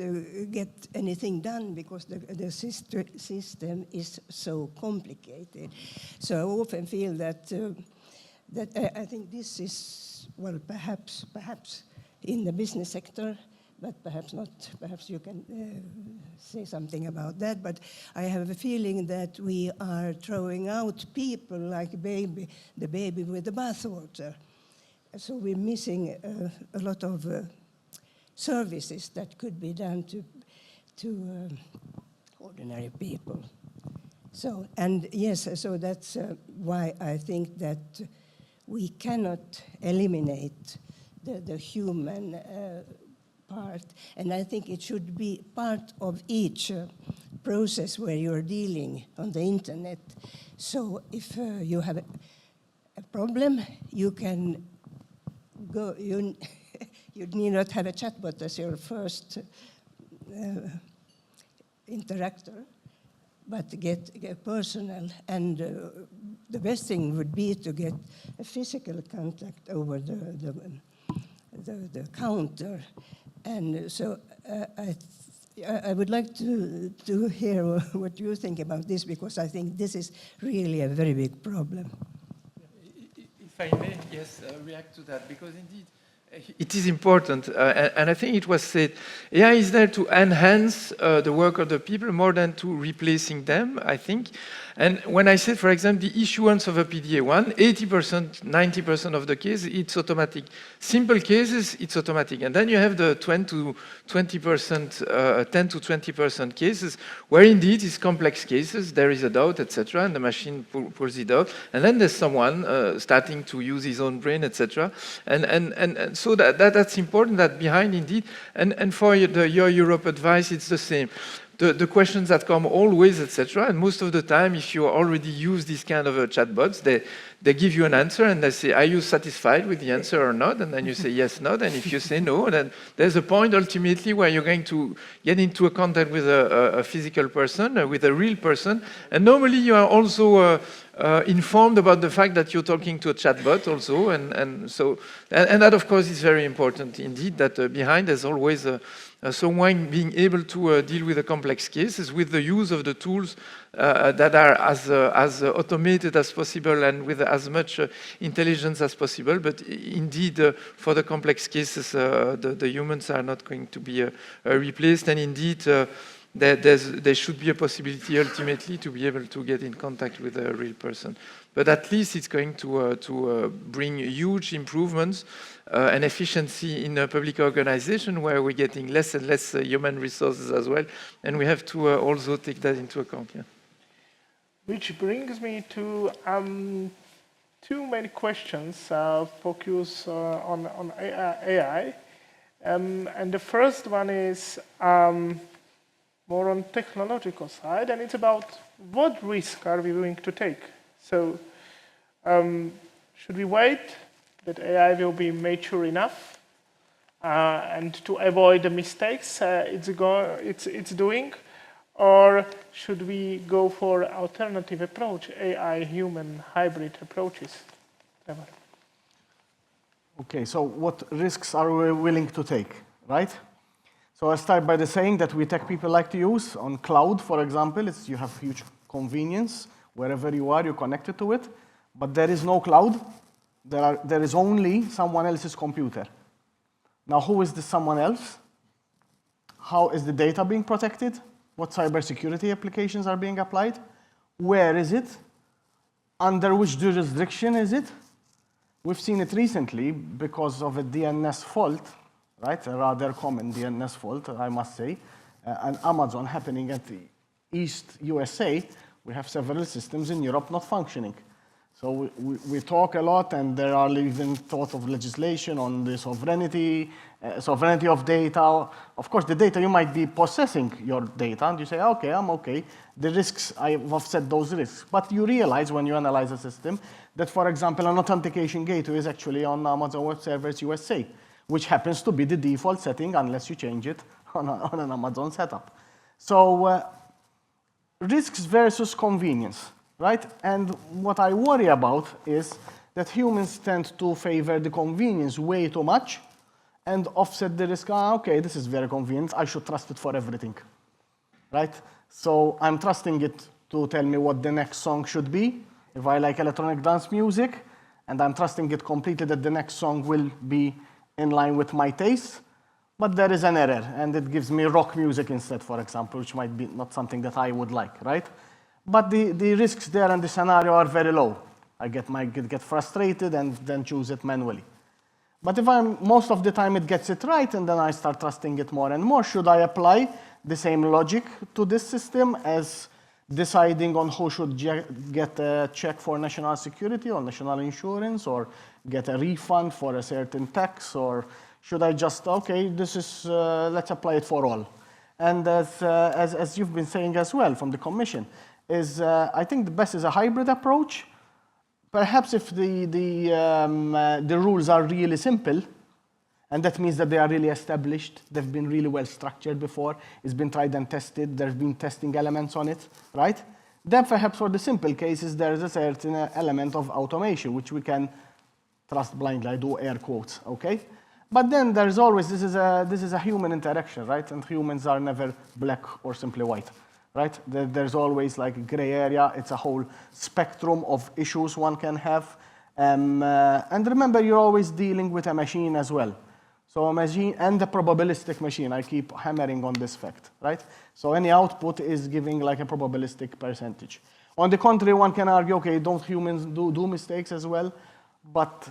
get anything done because the system is so complicated. So I often feel that I think this is, well, perhaps in the business sector, but perhaps not. Perhaps you can say something about that. But I have a feeling that we are throwing out people like the baby with the bathwater. So we're missing a lot of services that could be done to ordinary people. So, and yes, so that's why I think that we cannot eliminate the human part, and I think it should be part of each process where you're dealing on the internet. So if you have a problem, you can go, you need not have a chatbot as your first interactor, but get personal. And the best thing would be to get a physical contact over the counter. And so I would like to hear what you think about this, because I think this is really a very big problem. If I may, yes, react to that, because indeed, it is important, and I think it was said, AI is there to enhance the work of the people more than to replacing them, I think. And when I said, for example, the issuance of a PDA1, 80%, 90% of the cases, it's automatic. Simple cases, it's automatic. And then you have the 10 to 20% cases where indeed it's complex cases, there is a doubt, etc., and the machine pulls it out. And then there's someone starting to use his own brain, etc. And so that's important, that behind indeed. And for your Europe advice, it's the same. the questions that come always, etc. And most of the time, if you already use these kind of chatbots, they give you an answer and they say, are you satisfied with the answer or not? And then you say yes, not. And if you say no, then there's a point ultimately where you're going to get into a contact with a physical person, with a real person. And normally you are also informed about the fact that you're talking to a chatbot also. And that, of course, is very important indeed, that behind there's always someone being able to deal with the complex cases with the use of the tools that are as automated as possible and with as much intelligence as possible. But indeed, for the complex cases, the humans are not going to be replaced. And indeed, there should be a possibility ultimately to be able to get in contact with a real person. But at least it's going to bring huge improvements and efficiency in a public organization where we're getting less and less human resources as well. And we have to also take that into account. Yeah. Which brings me to two main questions focus on AI. And the first one is more on technological side, and it's about what risk are we willing to take? So should we wait that AI will be mature enough and to avoid the mistakes it's doing? Or should we go for alternative approach, AI-human hybrid approaches? Trevor. Okay, so what risks are we willing to take, right? So I'll start by saying that we tech people like to use on cloud, for example, you have huge convenience. Wherever you are, you're connected to it. But there is no cloud. There is only someone else's computer. Now, who is this someone else? How is the data being protected? What cybersecurity applications are being applied? Where is it? Under which jurisdiction is it? We've seen it recently because of a DNS fault, right? A rather common DNS fault, I must say, and Amazon happening at the East USA. We have several systems in Europe not functioning. So we talk a lot, and there are even thought of legislation on the sovereignty of data. Of course, the data, you might be possessing your data, and you say, okay, I'm okay. The risks, I've offset those risks. But you realize when you analyze a system that, for example, an authentication gateway is actually on Amazon Web Services USA, which happens to be the default setting unless you change it on an Amazon setup. So risks versus convenience, right? And what I worry about is that humans tend to favor the convenience way too much and offset the risk. Okay, this is very convenient. I should trust it for everything, right? So I'm trusting it to tell me what the next song should be. If I like electronic dance music, and I'm trusting it completely that the next song will be in line with my taste, but there is an error, and it gives me rock music instead, for example, which might be not something that I would like, right? But the risks there and the scenario are very low. I might get frustrated and then choose it manually. But if most of the time it gets it right, and then I start trusting it more and more, should I apply the same logic to this system as deciding on who should get a check for national security or national insurance, or get a refund for a certain tax, or should I just, okay, this is, let's apply it for all? And as you've been saying as well from the Commission, I think the best is a hybrid approach. Perhaps if the rules are really simple, and that means that they are really established, they've been really well structured before, it's been tried and tested, there's been testing elements on it, right? Then perhaps for the simple cases, there is a certain element of automation, which we can trust blindly, I do air quotes, okay? But then there's always, this is a human interaction, right? And humans are never black or simply white, right? There's always like a gray area. It's a whole spectrum of issues one can have. And remember, you're always dealing with a machine as well. So a machine and a probabilistic machine, I keep hammering on this fact, right? So any output is giving like a probabilistic percentage. On the contrary, one can argue, okay, don't humans do mistakes as well? But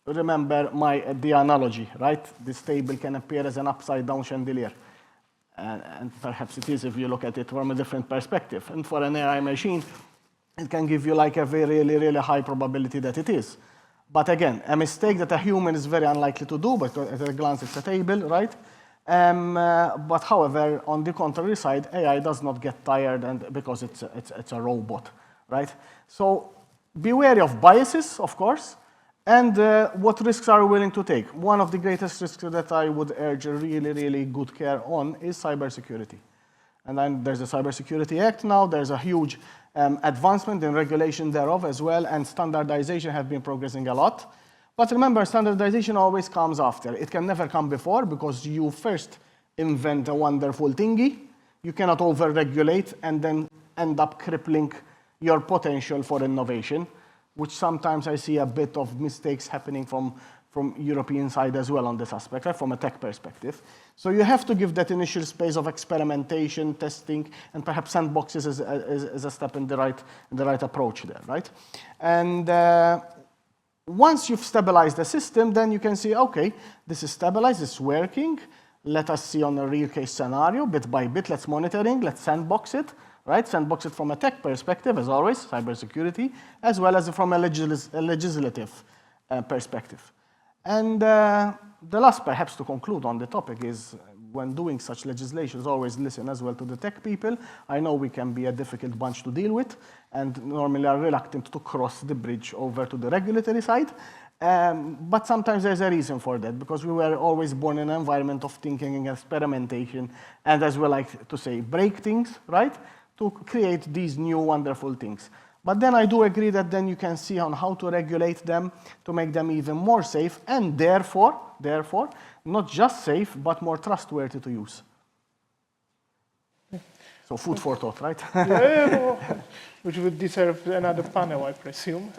remember the analogy, right? This table can appear as an upside-down chandelier. And perhaps it is if you look at it from a different perspective. And for an AI machine, it can give you like a really, really high probability that it is. But again, a mistake that a human is very unlikely to do, but at a glance it's a table, right? But however, on the contrary side, AI does not get tired and because it's a robot, right? So be wary of biases, of course, and what risks are we willing to take? One of the greatest risks that I would urge really, really good care on is cybersecurity. And then there's the Cybersecurity Act now, there's a huge advancement in regulation thereof as well, and standardization have been progressing a lot. But remember, standardization always comes after. It can never come before because you first invent a wonderful thingy, you cannot over-regulate and then end up crippling your potential for innovation, which sometimes I see a bit of mistakes happening from European side as well on this aspect, right, from a tech perspective. So you have to give that initial space of experimentation, testing, and perhaps sandboxes is a step in the right approach there, right? And once you've stabilized the system, then you can see, okay, this is stabilized, it's working. Let us see on a real case scenario, bit by bit, let's monitoring, let's sandbox it, right? Sandbox it from a tech perspective, as always, cybersecurity, as well as from a legislative perspective. And the last, perhaps, to conclude on the topic is when doing such legislations, always listen as well to the tech people. I know we can be a difficult bunch to deal with and normally are reluctant to cross the bridge over to the regulatory side. But sometimes there's a reason for that because we were always born in an environment of thinking and experimentation and as well, like to say, break things, right? To create these new wonderful things. But then I do agree that then you can see on how to regulate them to make them even more safe and therefore, not just safe, but more trustworthy to use. So food for thought, right? Yeah, which would deserve another panel, I presume.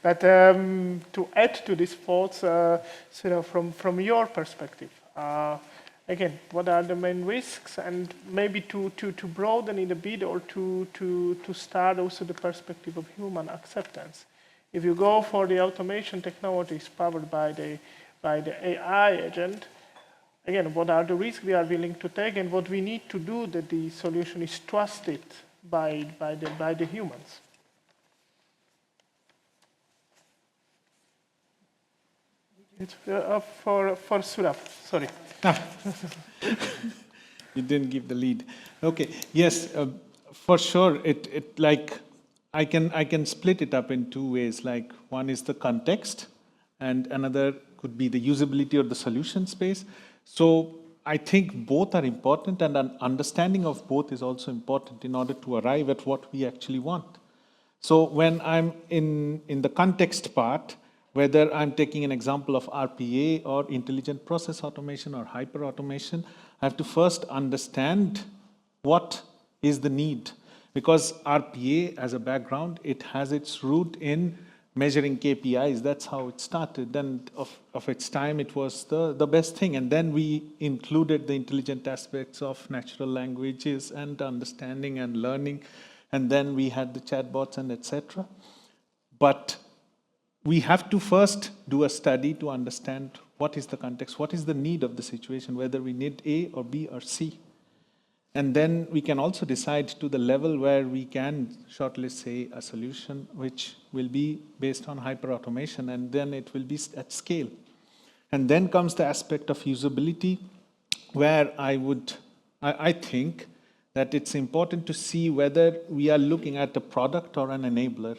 But to add to these thoughts, from your perspective, again, what are the main risks? And maybe to broaden it a bit or to start also the perspective of human acceptance. If you go for the automation technologies powered by the AI agent, again, what are the risks we are willing to take and what we need to do that the solution is trusted by the humans? It's for Surab, sorry. You didn't give the lead. Okay, yes, for sure. It like I can split it up in two ways. Like one is the context, and another could be the usability or the solution space. So I think both are important, and an understanding of both is also important in order to arrive at what we actually want. So when I'm in the context part, whether I'm taking an example of RPA or intelligent process automation or hyper automation, I have to first understand what is the need. Because RPA, as a background, it has its root in measuring KPIs. That's how it started. And of its time, it was the best thing. And then we included the intelligent aspects of natural languages and understanding and learning. And then we had the chatbots and etc. But we have to first do a study to understand what is the context, what is the need of the situation, whether we need A or B or C. And then we can also decide to the level where we can shortlist, say, a solution which will be based on hyper-automation, and then it will be at scale. And then comes the aspect of usability, where I think that it's important to see whether we are looking at a product or an enabler.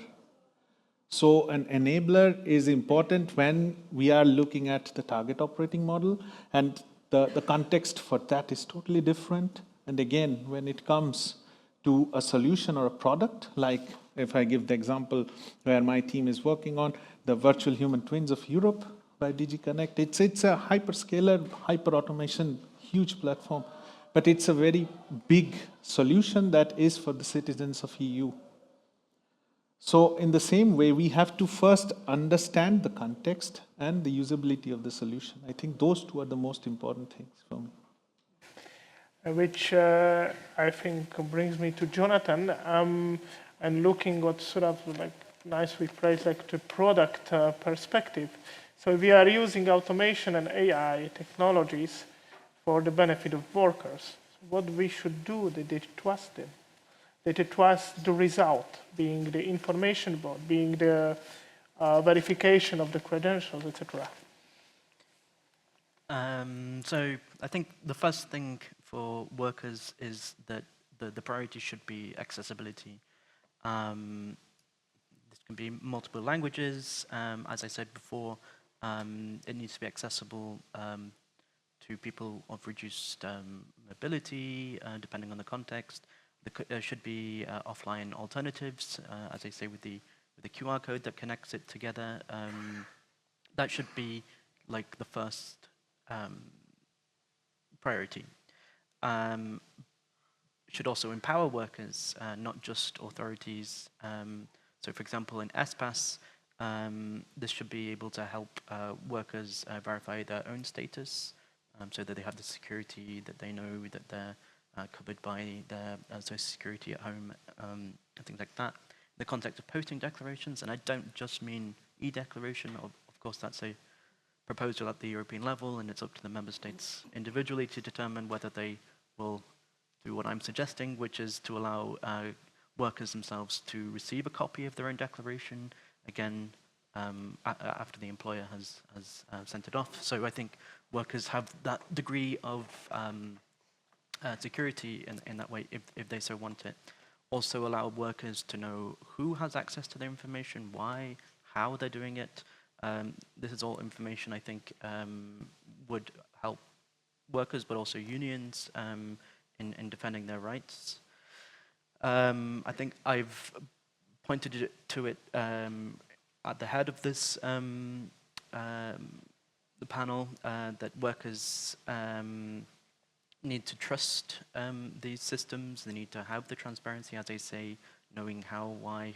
So an enabler is important when we are looking at the target operating model, and the context for that is totally different. And again, when it comes to a solution or a product, like if I give the example where my team is working on the virtual human twins of Europe by DigiConnect, it's a hyperscaler, hyper-automation, huge platform, but it's a very big solution that is for the citizens of EU. So in the same way, we have to first understand the context and the usability of the solution. I think those two are the most important things for me. Which I think brings me to Jonathan, and looking at sort of like nicely phrased like the product perspective. So we are using automation and AI technologies for the benefit of workers. What we should do that they trust them, that they trust the result, being the information board, being the verification of the credentials, etc. So I think the first thing for workers is that the priority should be accessibility. This can be multiple languages. As I said before, it needs to be accessible to people of reduced mobility, depending on the context. There should be offline alternatives, as I say, with the QR code that connects it together. That should be like the first priority. Should also empower workers, not just authorities. So for example, in ESPAS, this should be able to help workers verify their own status, so that they have the security, that they know that they're covered by their social security at home, and things like that. In the context of posting declarations, and I don't just mean e-declaration, of course that's a proposal at the European level, and it's up to the member states individually to determine whether they will do what I'm suggesting, which is to allow workers themselves to receive a copy of their own declaration, again, after the employer has sent it off. So I think workers have that degree of security in that way, if they so want it. Also allow workers to know who has access to their information, why, how they're doing it. This is all information I think would help workers, but also unions in defending their rights. I think I've pointed to it at the head of this the panel, that workers need to trust these systems. They need to have the transparency, as I say, knowing how, why,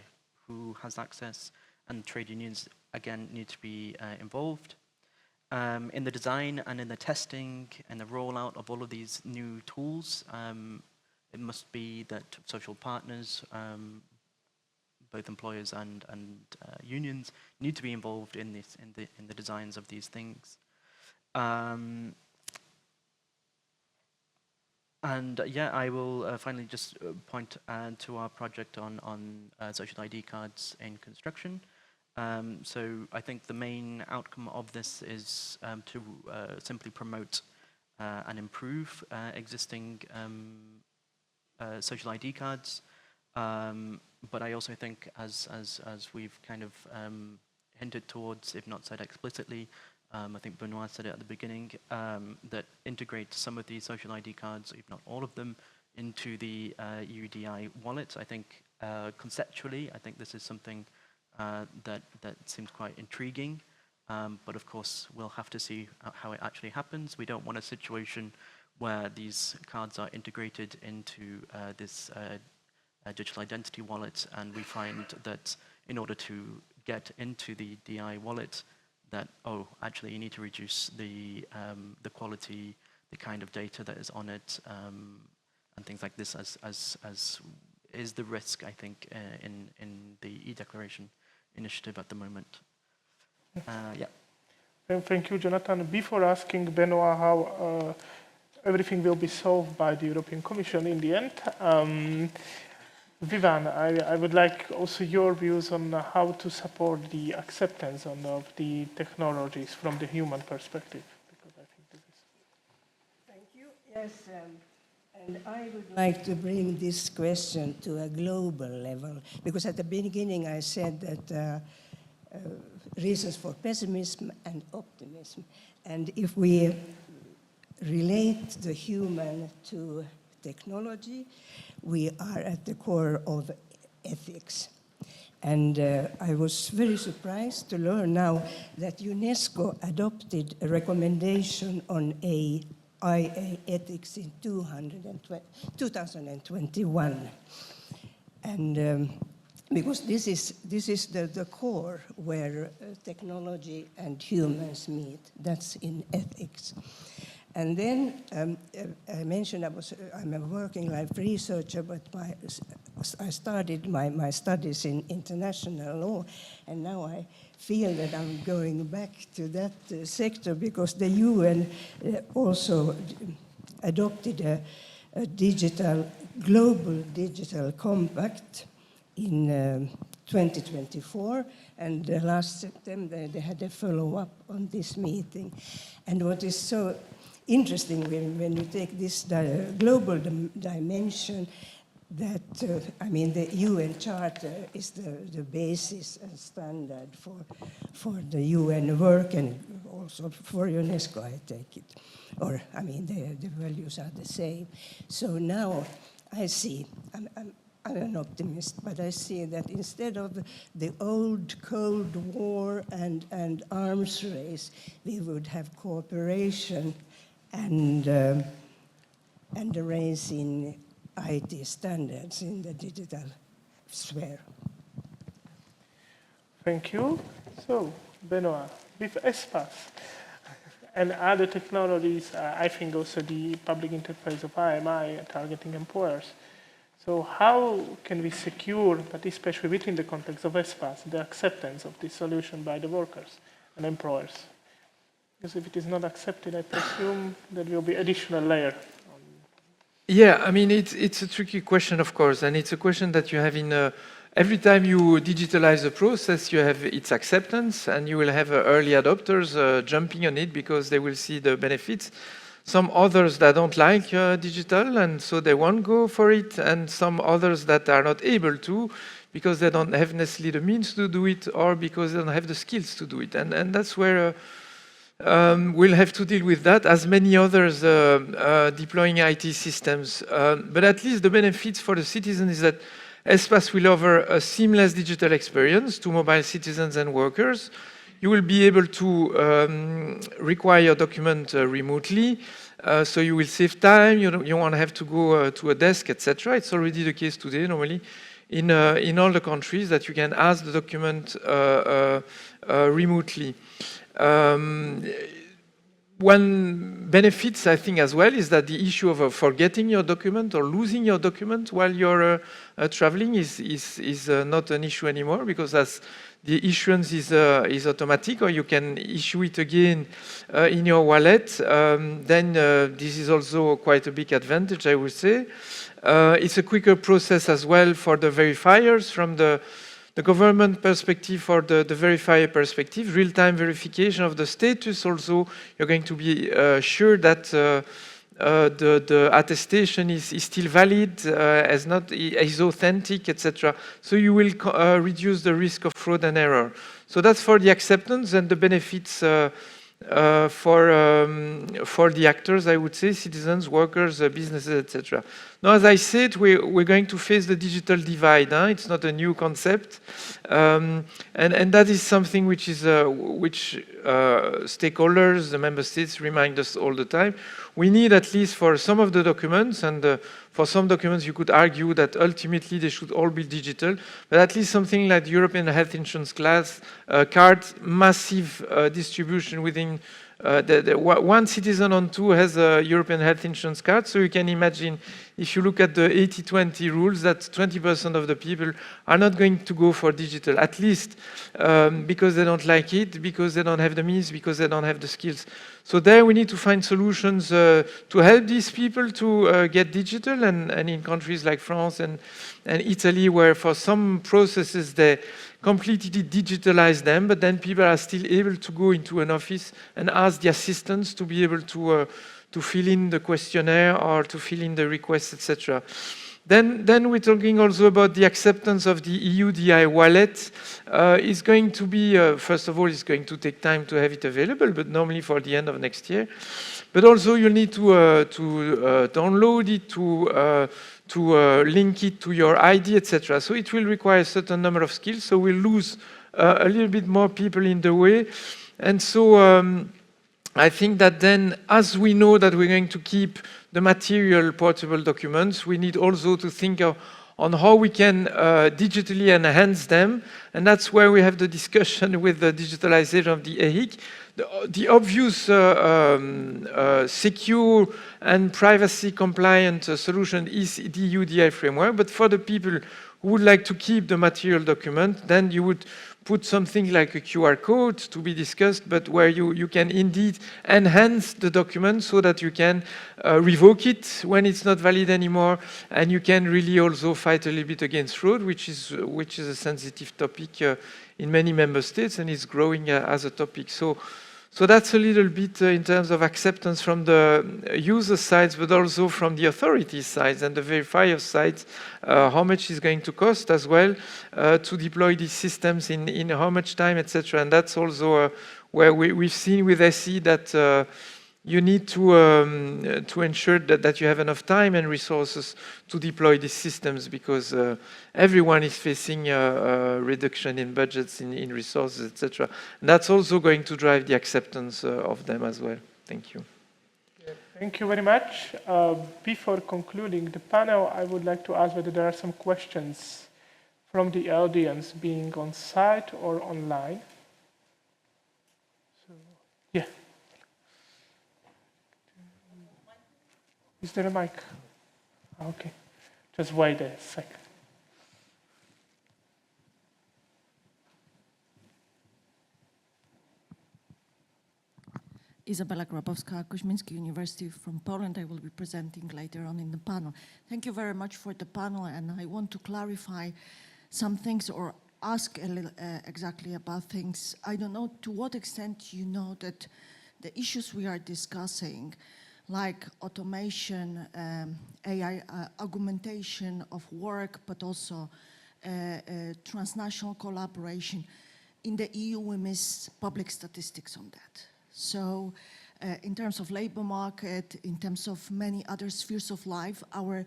who has access, and trade unions, again, need to be involved. In the design and in the testing and the rollout of all of these new tools, it must be that social partners, both employers and unions, need to be involved in this, in the designs of these things. And yeah, I will finally just point to our project on social ID cards in construction. So I think the main outcome of this is to simply promote and improve existing social ID cards. But I also think, as we've kind of hinted towards, if not said explicitly, I think Benoit said it at the beginning, that integrate some of these social ID cards, if not all of them, into the UDI wallet. I think conceptually, I think this is something that seems quite intriguing, but of course we'll have to see how it actually happens. We don't want a situation where these cards are integrated into this digital identity wallet, and we find that in order to get into the DI wallet, that, oh, actually you need to reduce the quality, the kind of data that is on it, and things like this, as is the risk, I think, in the e-declaration initiative at the moment. Yeah. Thank you, Jonathan. Before asking Benoit how everything will be solved by the European Commission in the end, Vivan, I would like also your views on how to support the acceptance of the technologies from the human perspective. Because I think this is... Thank you. Yes, and I would like to bring this question to a global level, because at the beginning I said that reasons for pessimism and optimism. And if we relate the human to technology, we are at the core of ethics. And I was very surprised to learn now that UNESCO adopted a recommendation on AI ethics in 2021. And because this is the core where technology and humans meet, that's in ethics. And then I mentioned I'm a working life researcher, but I started my studies in international law, and now I feel that I'm going back to that sector because the UN also adopted a global digital compact in 2024, and last September they had a follow-up on this meeting. And what is so interesting when you take this global dimension, that, I mean, the UN Charter is the basis and standard for the UN work, and also for UNESCO, I take it. Or, I mean, the values are the same. So now I see, I'm an optimist, but I see that instead of the old Cold War and arms race, we would have cooperation and a raise in IT standards in the digital sphere. Thank you. So, Benoit, with espace and other technologies, I think also the public interface of IMI targeting employers. So how can we secure, but especially within the context of espace, the acceptance of this solution by the workers and employers? Because if it is not accepted, I presume there will be additional layer. Yeah, I mean, it's a tricky question, of course, and it's a question that you have in every time you digitalize a process, you have its acceptance, and you will have early adopters jumping on it because they will see the benefits. Some others that don't like digital, and so they won't go for it, and some others that are not able to because they don't have necessarily the means to do it, or because they don't have the skills to do it. And that's where we'll have to deal with that, as many others deploying IT systems. But at least the benefits for the citizen is that Espace will offer a seamless digital experience to mobile citizens and workers. You will be able to require a document remotely, so you will save time. You won't have to go to a desk, etc. It's already the case today, normally, in all the countries, that you can ask the document remotely. One benefit, I think, as well, is that the issue of forgetting your document or losing your document while you're traveling is not an issue anymore, because as the issuance is automatic, or you can issue it again in your wallet, then this is also quite a big advantage, I would say. It's a quicker process as well for the verifiers from the government perspective, for the verifier perspective, real-time verification of the status also. You're going to be sure that the attestation is still valid, is authentic, etc. So you will reduce the risk of fraud and error. So that's for the acceptance and the benefits for the actors, I would say, citizens, workers, businesses, etc. Now, as I said, we're going to face the digital divide. It's not a new concept, and that is something which is which stakeholders, the member states, remind us all the time. We need, at least for some of the documents, and for some documents you could argue that ultimately they should all be digital, but at least something like the European Health Insurance card, massive distribution within one citizen on two has a European Health Insurance card. So you can imagine, if you look at the 80-20 rules, that 20% of the people are not going to go for digital, at least because they don't like it, because they don't have the means, because they don't have the skills. So there we need to find solutions to help these people to get digital, and in countries like France and Italy, where for some processes they completely digitalize them, but then people are still able to go into an office and ask the assistants to be able to fill in the questionnaire or to fill in the request, etc. Then we're talking also about the acceptance of the EUDI wallet. It's going to be, first of all, it's going to take time to have it available, but normally for the end of next year. But also you need to download it, to link it to your ID, etc. So it will require a certain number of skills. So we'll lose a little bit more people in the way. And so I think that then, as we know that we're going to keep the material portable documents, we need also to think on how we can digitally enhance them. And that's where we have the discussion with the digitalization of the EHIC. The obvious secure and privacy compliant solution is the EUDI framework, but for the people who would like to keep the material document, then you would put something like a QR code to be discussed, but where you can indeed enhance the document so that you can revoke it when it's not valid anymore, and you can really also fight a little bit against fraud, which is a sensitive topic in many member states, and is growing as a topic. So that's a little bit in terms of acceptance from the user sides, but also from the authority sides and the verifier sides, how much is going to cost as well to deploy these systems in how much time, etc. And that's also where we've seen with SE that you need to ensure that you have enough time and resources to deploy these systems, because everyone is facing a reduction in budgets, in resources, etc. And that's also going to drive the acceptance of them as well. Thank you. Yeah, thank you very much. Before concluding the panel, I would like to ask whether there are some questions from the audience, being on site or online. So, yeah. Is there a mic? Okay. Just wait a second. Izabela Grabowska, Koźmiński University from Poland. I will be presenting later on in the panel. Thank you very much for the panel, and I want to clarify some things or ask a little exactly about things. I don't know to what extent you know that the issues we are discussing, like automation, AI augmentation of work, but also transnational collaboration. In the EU, we miss public statistics on that. So in terms of labor market, in terms of many other spheres of life, our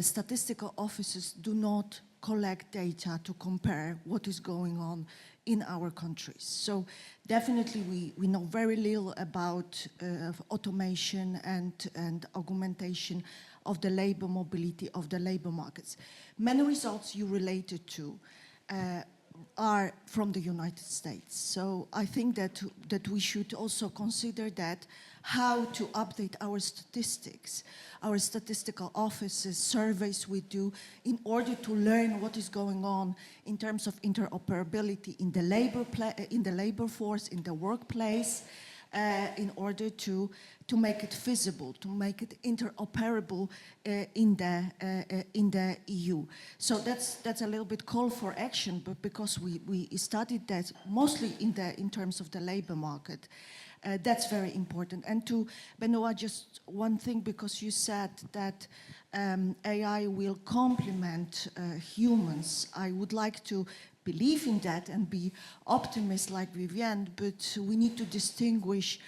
statistical offices do not collect data to compare what is going on in our countries. So definitely we know very little about automation and augmentation of the labor mobility of the labor markets. Many results you related to are from the United States. So I think that we should also consider that how to update our statistics, our statistical offices, surveys we do in order to learn what is going on in terms of interoperability in the labor force, in the workplace, in order to make it feasible, to make it interoperable in the EU. So that's a little bit call for action, but because we studied that mostly in terms of the labor market, that's very important. And to Benoit, just one thing, because you said that AI will complement humans. I would like to believe in that and be optimist like Vivienne, but we need to distinguish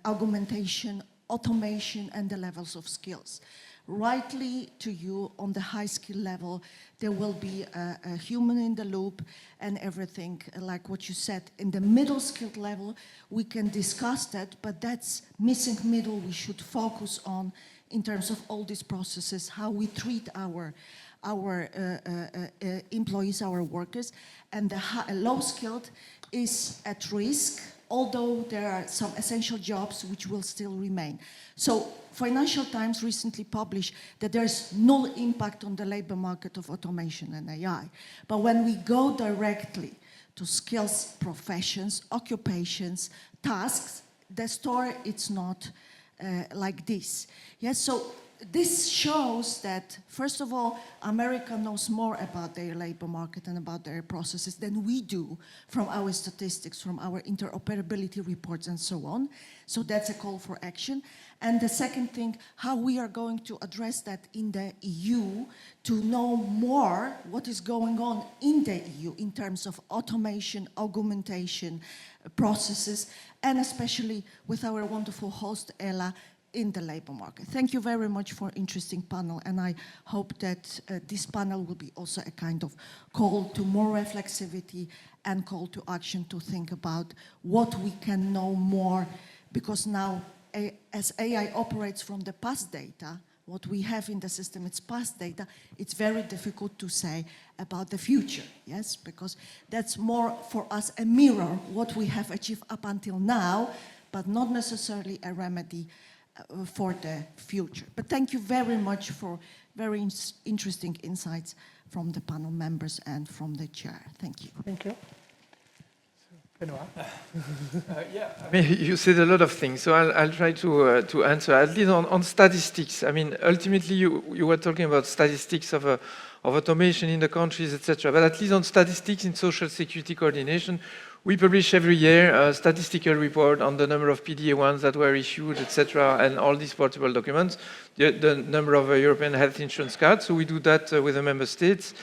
augmentation, automation, and the levels of skills. Rightly to you, on the high skill level, there will be a human in the loop and everything, like what you said. In the middle skilled level, we can discuss that, but that's missing middle we should focus on in terms of all these processes, how we treat our employees, our workers, and the low skilled is at risk, although there are some essential jobs which will still remain. So Financial Times recently published that there's no impact on the labor market of automation and AI. But when we go directly to skills, professions, occupations, tasks, the story it's not like this. Yes, so this shows that, first of all, America knows more about their labor market and about their processes than we do from our statistics, from our interoperability reports and so on. So that's a call for action. And the second thing, how we are going to address that in the EU to know more what is going on in the EU in terms of automation, augmentation, processes, and especially with our wonderful host, ELA, in the labor market. Thank you very much for interesting panel, and I hope that this panel will be also a kind of call to more reflexivity and call to action to think about what we can know more, because now as AI operates from the past data, what we have in the system, it's past data, it's very difficult to say about the future, yes? Because that's more for us a mirror, what we have achieved up until now, but not necessarily a remedy for the future. But thank you very much for very interesting insights from the panel members and from the chair. Thank you. Thank you. Benoit. Yeah, I mean, you said a lot of things, so I'll try to answer, at least on statistics. I mean, ultimately, you were talking about statistics of automation in the countries, etc. But at least on statistics in social security coordination, we publish every year a statistical report on the number of PDA1s that were issued, etc., and all these portable documents, the number of European health insurance cards. So we do that with the member states.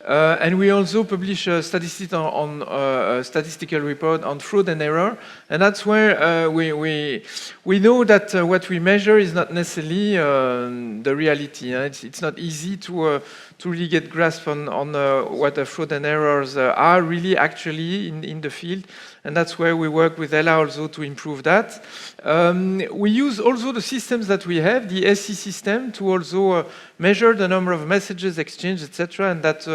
And we also publish a statistical report on fraud and error. And that's where we know that what we measure is not necessarily the reality. It's not easy to really get grasp on what the fraud and errors are really actually in the field. And that's where we work with ELA also to improve that. We use also the systems that we have, the SC system, to also measure the number of messages exchanged, etc. And that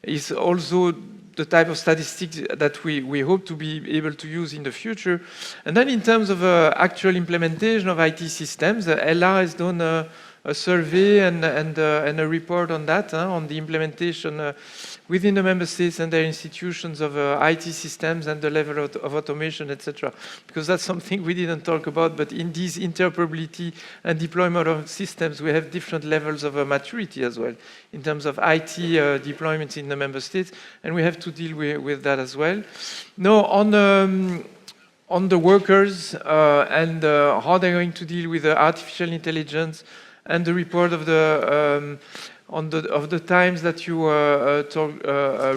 is also the type of statistics that we hope to be able to use in the future. And then in terms of actual implementation of IT systems, ELA has done a survey and a report on that, on the implementation within the member states and their institutions of IT systems and the level of automation, etc. Because that's something we didn't talk about, but in these interoperability and deployment of systems, we have different levels of maturity as well in terms of IT deployments in the member states, and we have to deal with that as well. Now, on the workers and how they're going to deal with artificial intelligence and the report of the of the times that you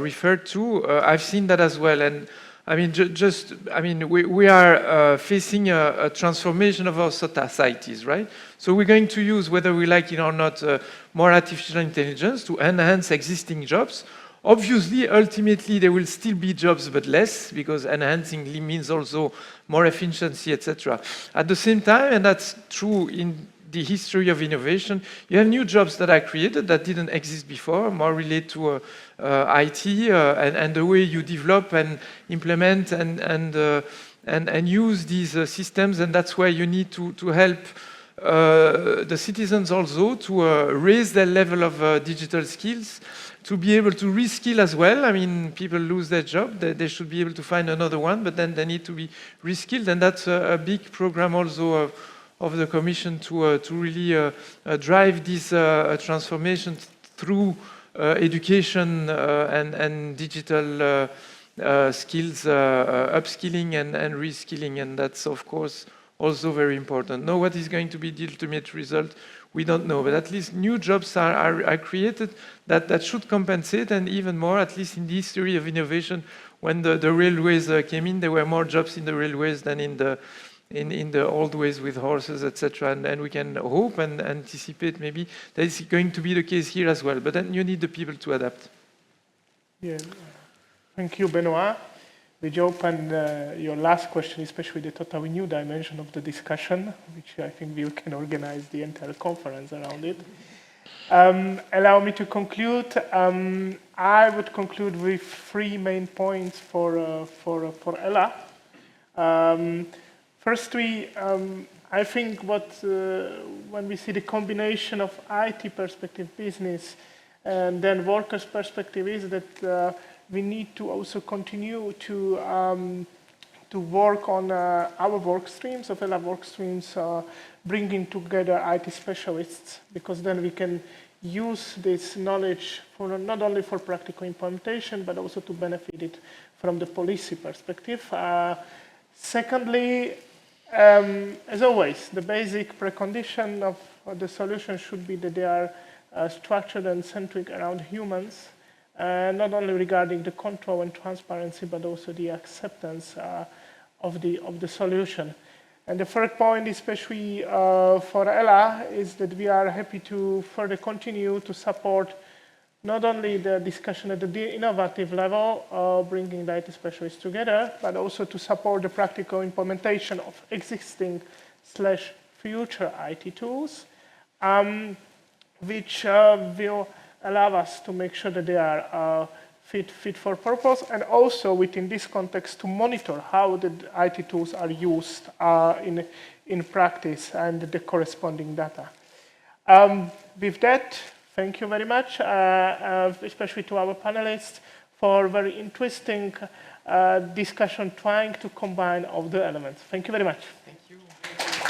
referred to, I've seen that as well. And I mean, we are facing a transformation of our societies, right? So we're going to use, whether we like it or not, more artificial intelligence to enhance existing jobs. Obviously, ultimately, there will still be jobs, but less, because enhancing means also more efficiency, etc. At the same time, and that's true in the history of innovation, you have new jobs that are created that didn't exist before, more related to IT and the way you develop and implement and use these systems, and that's where you need to help the citizens also to raise their level of digital skills, to be able to reskill as well. I mean, people lose their job, they should be able to find another one, but then they need to be reskilled, and that's a big program also of the Commission to really drive this transformation through education and digital skills, upskilling and reskilling, and that's of course also very important. Now, what is going to be the ultimate result? We don't know, but at least new jobs are created that should compensate, and even more, at least in the history of innovation, when the railways came in, there were more jobs in the railways than in the old ways with horses, etc. And we can hope and anticipate maybe that is going to be the case here as well. But then you need the people to adapt. Yeah, thank you, Benoit. Which opened your last question, especially the totally new dimension of the discussion, which I think we can organize the entire conference around it. Allow me to conclude. I would conclude with 3 main points for ELA. Firstly, I think when we see the combination of IT perspective, business, and then workers' perspective, is that we need to also continue to work on our work streams, of ELA work streams, bringing together IT specialists, because then we can use this knowledge for not only for practical implementation, but also to benefit it from the policy perspective. Secondly, as always, the basic precondition of the solution should be that they are structured and centric around humans, not only regarding the control and transparency, but also the acceptance of the solution. And the third point, especially for ELA, is that we are happy to further continue to support not only the discussion at the innovative level, bringing the IT specialists together, but also to support the practical implementation of existing/future IT tools, which will allow us to make sure that they are fit for purpose, and also within this context to monitor how the IT tools are used in practice and the corresponding data. With that, Thank you very much, especially to our panelists for very interesting discussion trying to combine all the elements. Thank you very much. Thank you.